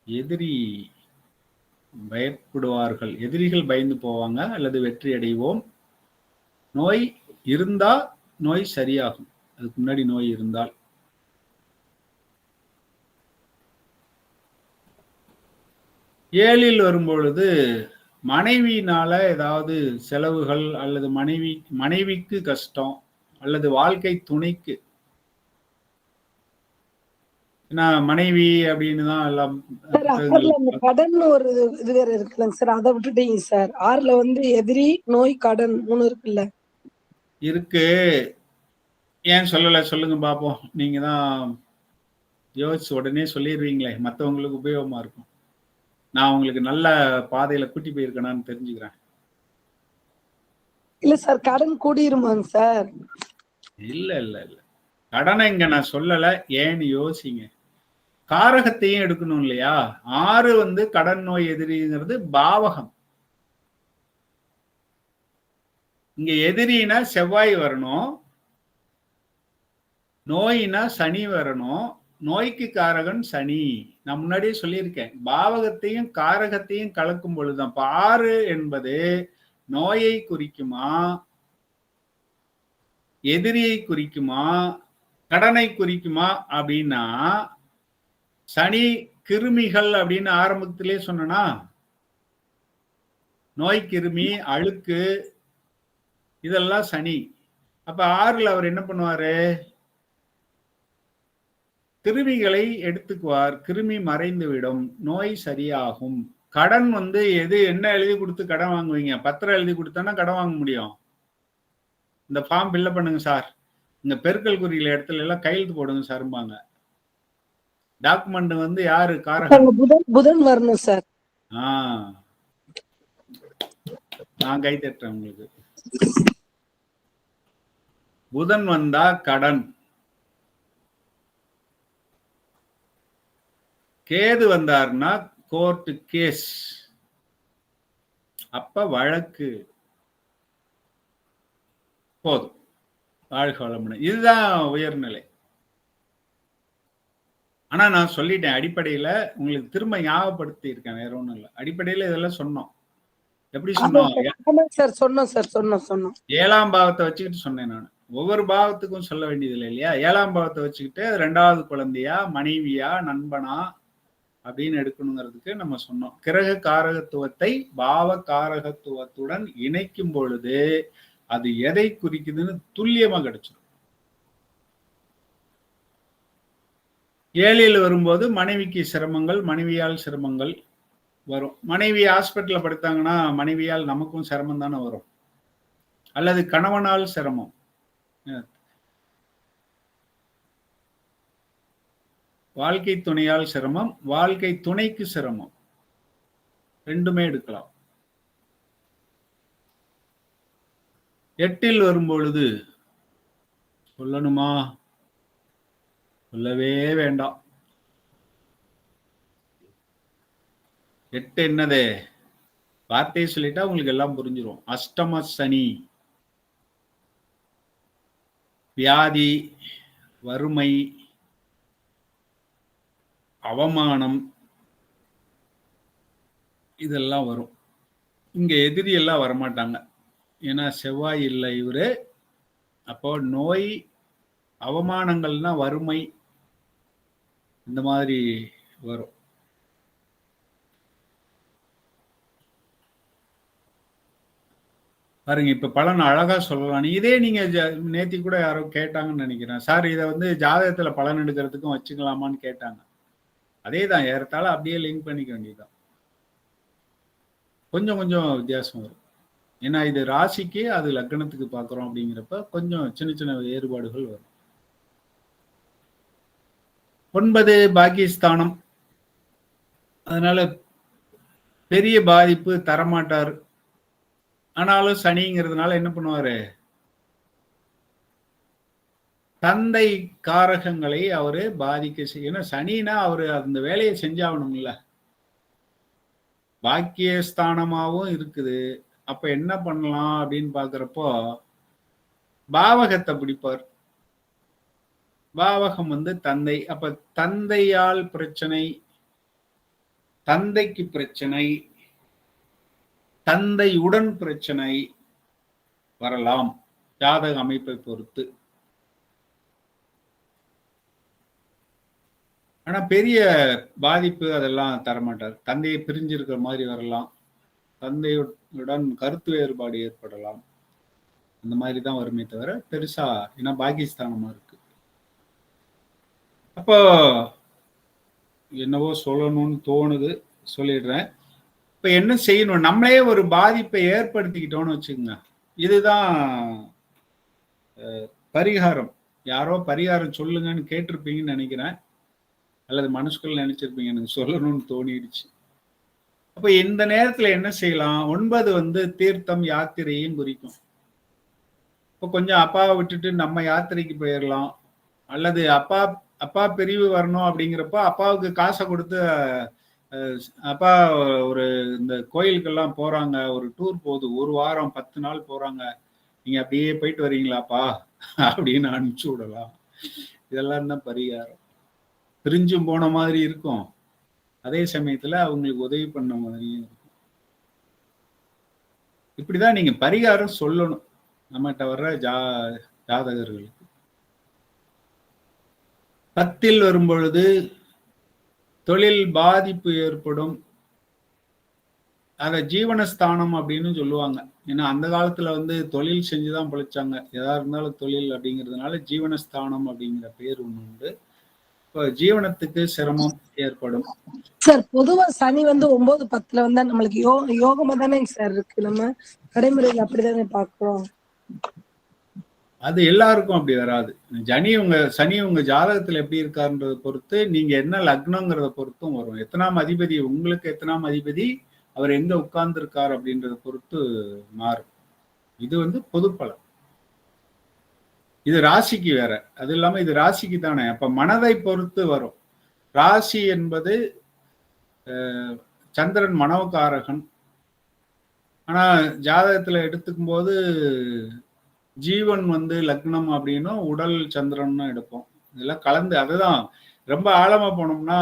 எதிரி பயப்படுவார்கள், எதிரிகள் பயந்து போவாங்க அல்லது வெற்றி அடைவோம். நோய் இருந்தா நோய் சரியாகும், அதுக்கு முன்னாடி நோய் இருந்தால். ஏழில் வரும்பொழுது மனைவியினால ஏதாவது செலவுகள் அல்லது மனைவிக்கு கஷ்டம் அல்லது வாழ்க்கை துணைக்கு. ஏன்னா மனைவி அப்படின்னு தான் எல்லாம். கடன் ஒரு இது வேற இருக்குல்லங்க சார், அதை விட்டுட்டீங்க சார். 6ல வந்து எதிரி, நோய், கடன் 3 இருக்குல்ல. இருக்கு, ஏன் சொல்லல சொல்லுங்க பாப்போம். நீங்க தான் யோசிச்சு உடனே சொல்லிடுவீங்களே, மற்றவங்களுக்கு உபயோகமா இருக்கும். நான் உங்களுக்கு நல்ல பாதையில கூட்டி போயிருக்கேனான்னு தெரிஞ்சுக்கிறேன். இல்ல சார், கடன் கூடிருமாங்க சார்? இல்ல இல்ல இல்ல, கடனை இங்க நான் சொல்லல, ஏன்னு யோசிங்க. காரகத்தையும் எடுக்கணும் இல்லையா? 6 வந்து கடன் நோய் எதிரிங்கிறது பாவகம். இங்க எதிரினா செவ்வாய் வரணும், நோயினா சனி வரணும். நோய்க்கு காரகன் சனி. நான் முன்னாடியே சொல்லியிருக்கேன், பாவகத்தையும் காரகத்தையும் கலக்கும் பொழுதுதான். 6 என்பது நோயை குறிக்குமா, எதிரியை குறிக்குமா, கடனை குறிக்குமா அப்படின்னா, சனி கிருமிகள் அப்படின்னு ஆரம்பத்திலே சொன்னா, நோய் கிருமி, அழுக்கு, இதெல்லாம் சனி. அப்ப 6ல் அவர் என்ன பண்ணுவாரு, கிருமிகளை எடுத்துக்குவார், கிருமி மறைந்து விடும், நோய் சரியாகும். கடன் வந்து என்ன எழுதி கொடுத்து கடன் வாங்குவீங்க? பத்திரம் எழுதி கொடுத்தோன்னா கடன் வாங்க முடியும். இந்த ஃபார்ம் ஃபில்அப் பண்ணுங்க சார், இந்த பெருக்கல் குறியில இடத்துல எல்லாம் கையெழுத்து போடுங்க சார்பாங்க. டாக்குமெண்ட் வந்து யாரு காரகன்? அங்க புதன் வரணும் சார். நான் கை தட்டுறேன் உங்களுக்கு. புதன் வந்தா கடன், கேது வந்தாருன்னா கோர்ட் கேஸ், அப்ப வழக்கு. போதும், வாழ்க வளமுடன். இதுதான் உயர்நிலை. ஆனா நான் சொல்லிட்டேன், அடிப்படையில உங்களுக்கு திரும்ப ஞாபகப்படுத்தி இருக்கேன், வேற ஒண்ணும் இல்லை. அடிப்படையில இதெல்லாம் சொன்னோம். எப்படி சொன்னோம்? சொன்னோம். 7ஆம் பாவத்தை வச்சுக்கிட்டு சொன்னேன் நான். ஒவ்வொரு பாவத்துக்கும் சொல்ல வேண்டியது இல்லை இல்லையா? 7ஆம் பாவத்தை வச்சுக்கிட்டு 2வது குழந்தையா, மனைவியா, நண்பனா அப்படின்னு எடுக்கணுங்கிறதுக்கு நம்ம சொன்னோம். கிரக காரகத்துவத்தை பாவ காரகத்துவத்துடன் இணைக்கும் பொழுது அது எதை குறிக்குதுன்னு துல்லியமா கிடைச்சிடும். 7ல் வரும்போது மனைவிக்கு சிரமங்கள், மனைவியால் சிரமங்கள் வரும். மனைவி ஹாஸ்பிட்டல்ல படுத்தாங்கன்னா மனைவியால் நமக்கும் சிரமம் தானே வரும், அல்லது கணவனால் சிரமம், வாழ்க்கை துணையால் சிரமம், வாழ்க்கை துணைக்கு சிரமம், ரெண்டுமே எடுக்கலாம். 8ல் வரும்பொழுது சொல்லணுமா? சொல்லவே வேண்டாம். 8 என்னது? வார்த்தையை சொல்லிட்டா உங்களுக்கு எல்லாம் புரிஞ்சிடும். அஷ்டம சனி, வியாதி, வறுமை, அவமானம், இதெல்லாம் வரும். இங்க எதிரி எல்லாம் வரமாட்டாங்க, ஏன்னா செவ்வாய் இல்லை இவரு. அப்போ நோய், அவமானங்கள்னா வறுமை, இந்த மாதிரி வரும். பாருங்க, இப்ப பலன் அழகா சொல்லலாம். இதே நீங்க நேத்தி கூட யாரோ கேட்டாங்கன்னு நினைக்கிறேன், சார் இதை வந்து ஜாதகத்துல பலன் எடுக்கிறதுக்கும் வச்சுக்கலாமான்னு கேட்டாங்க. அதே தான், ஏறத்தாழ அப்படியே லிங்க் பண்ணிக்க வேண்டியதுதான். கொஞ்சம் கொஞ்சம் வித்தியாசம் வரும், ஏன்னா இது ராசிக்கு அது லக்னத்துக்கு பார்க்குறோம் அப்படிங்கிறப்ப கொஞ்சம் சின்ன சின்ன வேறுபாடுகள் வரும். 9 பாக்கியஸ்தானம், அதனால பெரிய பாதிப்பு தரமாட்டார். ஆனாலும் சனிங்கிறதுனால என்ன பண்ணுவாரு? தந்தை காரகங்களை அவரு பாதிக்க செய்யணும். சனினா அவரு அந்த வேலையை செஞ்சாகணும்ல. பாக்கியஸ்தானமாவும் இருக்குது. அப்ப என்ன பண்ணலாம் அப்படின்னு பாக்குறப்போ பாவகத்தை பிடிப்பார். பாவகம் வந்து தந்தை. அப்ப தந்தையால் பிரச்சனை, தந்தைக்கு பிரச்சனை, தந்தையுடன் பிரச்சனை வரலாம், ஜாதக அமைப்பை பொறுத்து. ஆனா பெரிய பாதிப்பு அதெல்லாம் தரமாட்டார். தந்தையை பிரிஞ்சிருக்கிற மாதிரி வரலாம், தந்தையுடன் கருத்து வேறுபாடு ஏற்படலாம், அந்த மாதிரி தான் வருமே தவிர பெருசா, ஏன்னா பாகிஸ்தானமா இருக்கு. அப்போ என்னவோ சொல்லணும்னு தோணுது, சொல்லிடுறேன். இப்ப என்ன செய்யணும்? நம்மளே ஒரு பாதிப்பை ஏற்படுத்திக்கிட்டோம்னு வச்சுக்கோங்க. இதுதான் பரிகாரம். யாரோ பரிகாரம் சொல்லுங்கன்னு கேட்டிருப்பீங்கன்னு நினைக்கிறேன், அல்லது மனசுக்குள்ள நினைச்சிருப்பீங்க, எனக்கு சொல்லணும்னு தோணிடுச்சு. அப்ப இந்த நேரத்துல என்ன செய்யலாம்? 9 வந்து தீர்த்தம் யாத்திரையும் குறிக்கும். இப்போ கொஞ்சம் அப்பாவை விட்டுட்டு நம்ம யாத்திரைக்கு போயிடலாம், அல்லது அப்பா பிரிவு வரணும் அப்படிங்கிறப்ப அப்பாவுக்கு காசை கொடுத்து, அப்பா ஒரு இந்த கோயிலுக்கெல்லாம் போறாங்க, ஒரு டூர் போகுது, 1 வாரம் 10 நாள் போறாங்க, நீங்க அப்படியே போயிட்டு வரீங்களாப்பா அப்படின்னு அனுப்பிச்சு விடலாம். இதெல்லாம் தான் பரிகாரம். பிரிஞ்சும் போன மாதிரி இருக்கும், அதே சமயத்துல அவங்களுக்கு உதவி பண்ண மாதிரியும் இருக்கும். இப்படிதான் நீங்க பரிகாரம் சொல்லணும் நம்மகிட்ட வர்ற ஜாதகர்களுக்கு. 10ல் வரும்பொழுது தொழில் பாதிப்பு ஏற்படும். அத ஜீவனஸ்தானம் அப்படின்னு சொல்லுவாங்க. ஏன்னா அந்த காலத்துல வந்து தொழில் செஞ்சுதான் பிழைச்சாங்க, எதா இருந்தாலும் தொழில் அப்படிங்கிறதுனால ஜீவனஸ்தானம் அப்படிங்கிற பேர் ஒண்ணு உண்டு. இப்போ ஜீவனத்துக்கு சிரமம் ஏற்படும். சார் பொதுவா சனி வந்து 9, 10ல வந்தா நம்மளுக்கு யோகமா தானே சார் இருக்கு, நம்ம நடைமுறையில் அப்படிதானே பாக்குறோம். அது எல்லாருக்கும் அப்படி வராது. சனி உங்க ஜாதகத்துல எப்படி இருக்காருன்றதை பொறுத்து, நீங்க என்ன லக்னங்கிறத பொறுத்தும் வரும். எத்தனாம் அதிபதி உங்களுக்கு எத்தனாம் அதிபதி, அவர் எங்க உட்கார்ந்து இருக்கார் அப்படின்றத பொறுத்து மாறும். இது வந்து பொது பலன். இது ராசிக்கு வேற. அது இல்லாம இது ராசிக்கு தானே. அப்ப மனதை பொறுத்து வரும். ராசி என்பது சந்திரன் மனோகாரகன். ஆனா ஜாதகத்துல எடுத்துக்கும் போது ஜீவன் வந்து லக்னம் அப்படின்னும் உடல் சந்திரன் எடுப்போம். இதெல்லாம் கலந்து அதுதான் ரொம்ப ஆழமா போனோம்னா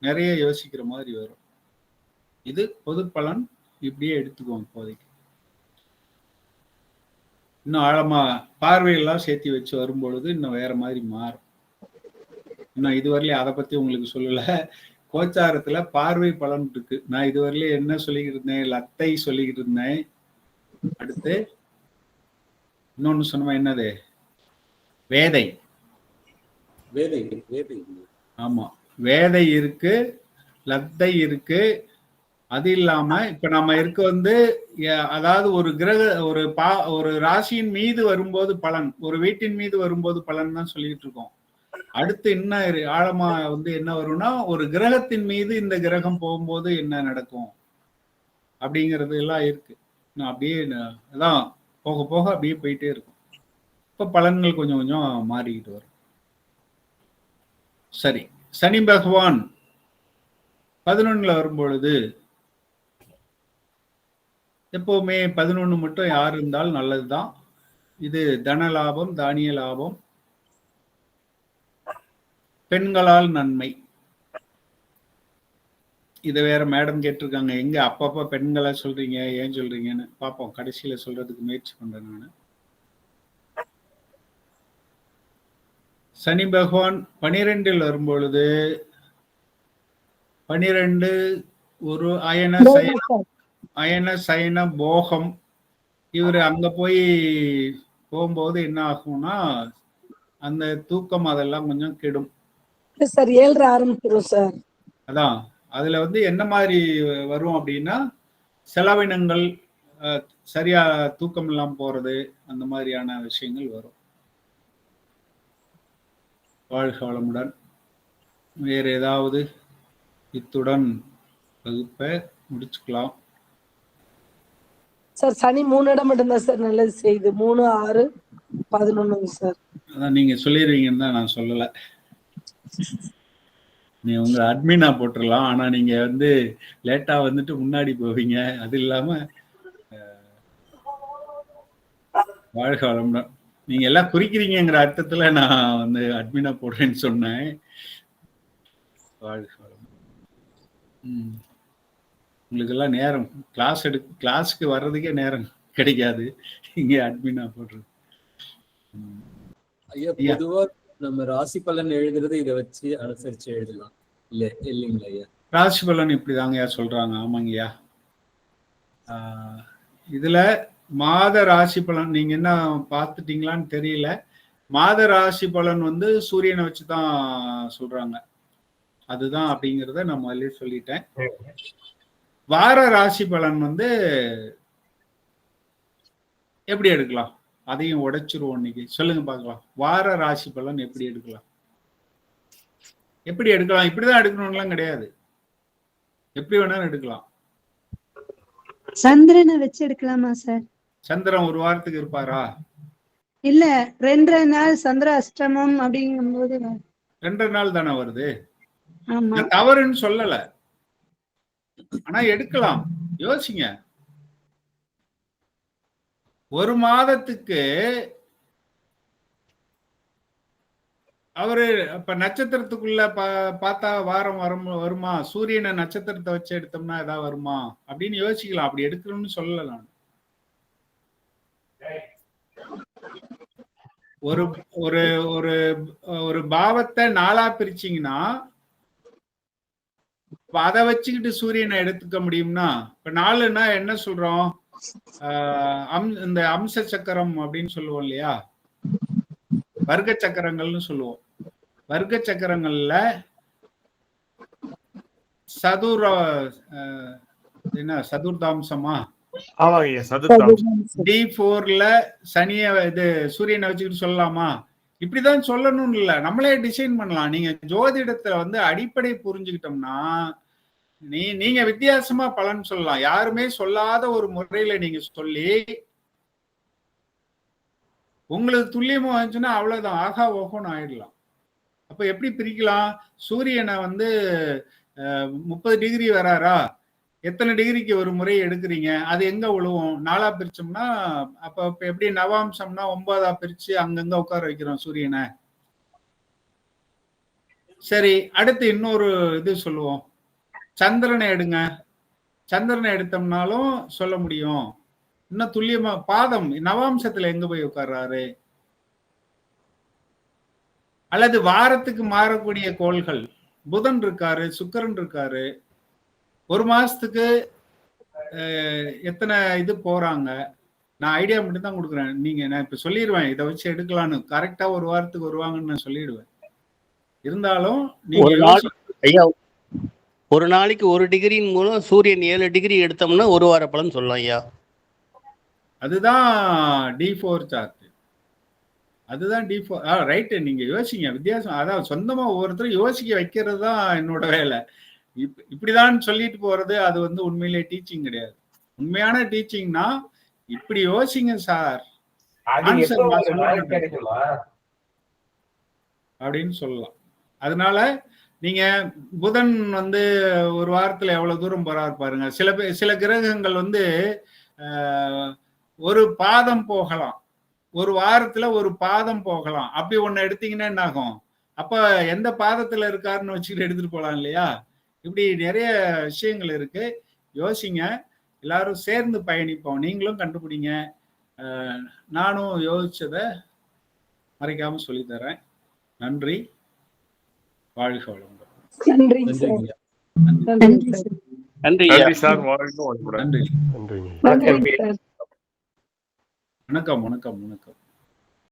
நிறைய யோசிக்கிற மாதிரி வரும். இது பொது பலன், இப்படியே எடுத்துக்குவோம் இப்போதைக்கு. இன்னும் ஆழமா பார்வையெல்லாம் சேர்த்து வச்சு வரும்பொழுது இன்னும் வேற மாதிரி மாறும். இன்னும் இதுவரையிலும் அதை பத்தி உங்களுக்கு சொல்லல. கோச்சாரத்துல பார்வை பலன் இருக்கு. நான் இதுவரையிலும் என்ன சொல்லிக்கிட்டு இருந்தேன், லத்தை சொல்லிக்கிட்டு இருந்தேன். அடுத்து இன்னொன்னு சொன்னோம், என்னது, வேதை. ஆமா, வேதை இருக்கு, லத்தை இருக்கு. அது இல்லாம இப்ப நம்ம இருக்க வந்து அதாவது ஒரு ராசியின் மீது வரும்போது பலன், ஒரு வீட்டின் மீது வரும்போது பலன் தான் சொல்லிட்டு இருக்கோம். அடுத்து இன்னும் ஆழமா வந்து என்ன வரும்னா, ஒரு கிரகத்தின் மீது இந்த கிரகம் போகும்போது என்ன நடக்கும் அப்படிங்கிறது எல்லாம் இருக்கு. நான் அப்படியே அதான் போக போக அப்படியே போயிட்டே இருக்கும். இப்ப பலன்கள் கொஞ்சம் கொஞ்சம் மாறிக்கிட்டு வரும். சரி, சனி பகவான் 11ல வரும்பொழுது எப்பவுமே 11 மட்டும் யார் இருந்தால் நல்லதுதான். இது தன லாபம், தானிய லாபம், பெண்களால் நன்மை. இதை வேற மேடம் கேட்டிருக்காங்க, எங்க அப்பப்ப பெண்களை சொல்றீங்க, ஏன் சொல்றீங்கன்னு பார்ப்போம். கடைசியில சொல்றதுக்கு முயற்சி பண்றேன் நான். சனி பகவான் 12ல் வரும்பொழுது 12 ஒரு அயன சயன போகம். இவர் அங்க போகும்போது என்ன ஆகும்னா, அந்த தூக்கம் அதெல்லாம் கொஞ்சம் கெடும் சார். 7 ஆரம்பிச்சிடும் சார். அதான் அதுல வந்து என்ன மாதிரி வரும் அப்படின்னா, செலவினங்கள், சரியா தூக்கம் இல்லாம போறது, அந்த மாதிரியான விஷயங்கள் வரும். வாழ்க வளமுடன். வேற ஏதாவது? இத்துடன் வகுப்பை முடிச்சுக்கலாம் சார். சனி 3 இடம் மட்டும்தான் சார் நல்லது செய்யுது. 3, 6, 11 சார். அதான் நீங்க சொல்லிடுவீங்கன்னு தான் நான் சொல்லல. நீ உங்க அட்மினா போட்டுடலாம். ஆனா நீங்க வந்து லேட்டா வந்துட்டு முன்னாடி போவீங்க. அது இல்லாம வாழ்க வளமுடன். நீங்க எல்லாம் குறிக்கிறீங்கிற அர்த்தத்துல நான் வந்து அட்மினா போடுறேன்னு சொன்னேன். வாழ்க வளமுடன். உங்களுக்கு எல்லாம் நேரம் கிளாஸுக்கு வர்றதுக்கே நேரம் கிடைக்காது. இங்க அட்மினா போடுறது. ஐயா, பொதுவா நம்ம ராசி பலன் எழுதுறது இதை வச்சு அனுசரிச்சு எழுதலாம் இல்லைங்களா ஐயா? ராசி பலன் இப்படிதாங்கய்யா சொல்றாங்க. ஆமாங்கய்யா. இதுல மாத ராசி பலன் நீங்க என்ன பார்த்துட்டீங்களான்னு தெரியல. மாத ராசி பலன் வந்து சூரியனை வச்சுதான் சொல்றாங்க. அதுதான் அப்படிங்கிறத நான் முதல்ல சொல்லிட்டேன். வார ராசி பலன் வந்து எப்படி எடுக்கலாம், அதையும் உடைச்சிருவோம் இன்னைக்கு. சொல்லுங்க பார்க்கலாம். வார ராசி பலன் எப்படி எடுக்கலாம்? இப்படிதான் எடுக்கணும்லாம் கிடையாது. எப்படி வேணாலும் எடுக்கலாம். சந்திரனை வச்சு எடுக்கலாமா சார்? சந்திரன் ஒரு வாரத்துக்கு இருப்பாரா? இல்ல, 2 நாள் சந்திர அஷ்டமம் அப்படிங்கும் போது 2 நாள் தானே வருது. ஆமா, தவறுன்னு சொல்லல, ஆனா எடுக்கலாம். யோசிங்க, ஒரு மாதத்துக்கு அவரு அப்ப நட்சத்திரத்துக்குள்ள பார்த்தா வாரம் வருமா? சூரியனை நட்சத்திரத்தை வச்சு எடுத்தோம்னா ஏதாவது வருமா அப்படின்னு யோசிக்கலாம். அப்படி எடுக்கணும்னு சொல்லல நான். ஒரு ஒரு ஒரு ஒரு பாவத்தை 4ஆ பிரிச்சிங்கன்னா அதை வச்சுக்கிட்டு சூரியனை எடுத்துக்க முடியும்னா, இப்ப 4ன்னா என்ன சொல்றோம்? இந்த அம்ச சக்கரம் அப்படின்னு சொல்லுவோம் இல்லையா, வர்க்க சக்கரங்கள்னு சொல்லுவோம். வர்க்க சக்கரங்கள்ல சதுர்தாம்சமா ஆமாங்க ஐயா, சதுர்த்த அம்சம். D4ல சனிய இது சூரியனை வச்சுக்கிட்டு சொல்லலாமா? இப்படிதான் சொல்லணும்னு இல்ல, நம்மளே டிசைன் பண்ணலாம். நீங்க ஜோதிடத்துல வந்து அடிப்படை புரிஞ்சுக்கிட்டோம்னா நீங்க வித்தியாசமா பலன் சொல்லலாம். யாருமே சொல்லாத ஒரு முறையில நீங்க சொல்லி உங்களுக்கு துல்லியமா வந்துச்சுன்னா அவ்வளவுதான், ஆகா ஓகோன்னு ஆயிடலாம். அப்ப எப்படி பிரிக்கலாம்? சூரியனை வந்து 30 டிகிரி வராரா, எத்தனை டிகிரிக்கு ஒரு முறை எடுக்கிறீங்க, அது எங்க விழுவும்? 4ஆ பிரிச்சோம்னா அப்ப எப்படி நவாம்சம்னா 9ஆ பிரிச்சு அங்கங்க உட்கார வைக்கிறோம் சூரியனை. சரி, அடுத்து இன்னொரு இது சொல்லுவோம். சந்திரனை எடுங்க. சந்திரனை எடுத்தோம்னாலும் சொல்ல முடியும். இன்னும் துல்லியமா பாதம் நவாம்சத்துல எங்க போய் உட்கார்றாரு, அல்லது வாரத்துக்கு மாறக்கூடிய கோள்கள். புதன் இருக்காரு, சுக்கிரன் இருக்காரு, ஒரு மாசத்துக்கு எத்தனை இது போறாங்க. நான் ஐடியா மட்டும் தான் கொடுக்குறேன். நீங்க நான் இப்ப சொல்லிடுவேன் இதை வச்சு எடுக்கலான்னு. கரெக்டா ஒரு வாரத்துக்கு வருவாங்கன்னு நான் சொல்லிடுவேன். இருந்தாலும் நீங்க ஐயா, ஒரு நாளைக்கு 1 டிகிரியின் மூலம் சூரியன் 7 டிகிரி எடுத்தோம்னா ஒரு வார பலன் சொல்லலாம் ஐயா. அதுதான் D4 சார்ட். அதுதான் D4. ரைட்டு, நீங்க யோசிங்க. வித்தியாசம் அதான் சொந்தமா ஒவ்வொருத்தரும் யோசிக்க வைக்கிறது தான் என்னோட வேலை. இப்படிதான் சொல்லிட்டு போறது அது வந்து உண்மையிலே டீச்சிங் கிடையாது. உண்மையான டீச்சிங்னா இப்படி யோசிங்க சார் அப்படின்னு சொல்லலாம். அதனால நீங்க புதன் வந்து ஒரு வாரத்துல எவ்வளவு தூரம் போறாரு பாருங்க. சில கிரகங்கள் வந்து ஒரு பாதம் போகலாம், ஒரு வாரத்துல ஒரு பாதம் போகலாம். அப்படி ஒண்ணு எடுத்தீங்கன்னா என்ன ஆகும்? அப்ப எந்த பாதத்துல இருக்காருன்னு வச்சுக்கிட்டு எடுத்துட்டு போலாம் இல்லையா? இப்படி நிறைய விஷயங்கள் இருக்கு. யோசிங்க, எல்லாரும் சேர்ந்து பயணிப்போம். நீங்களும் கண்டுபிடிங்க, நானும் யோசிச்சதை மறைக்காம சொல்லித்தரேன். நன்றி, வாழ்க வளமுடன். நன்றிங்க சார். நன்றி நன்றி சார். நன்றி நன்றி சார், வாழ்க வளமுடன். நன்றி. நன்றிங்க சார். வணக்கம் வணக்கம் வணக்கம்.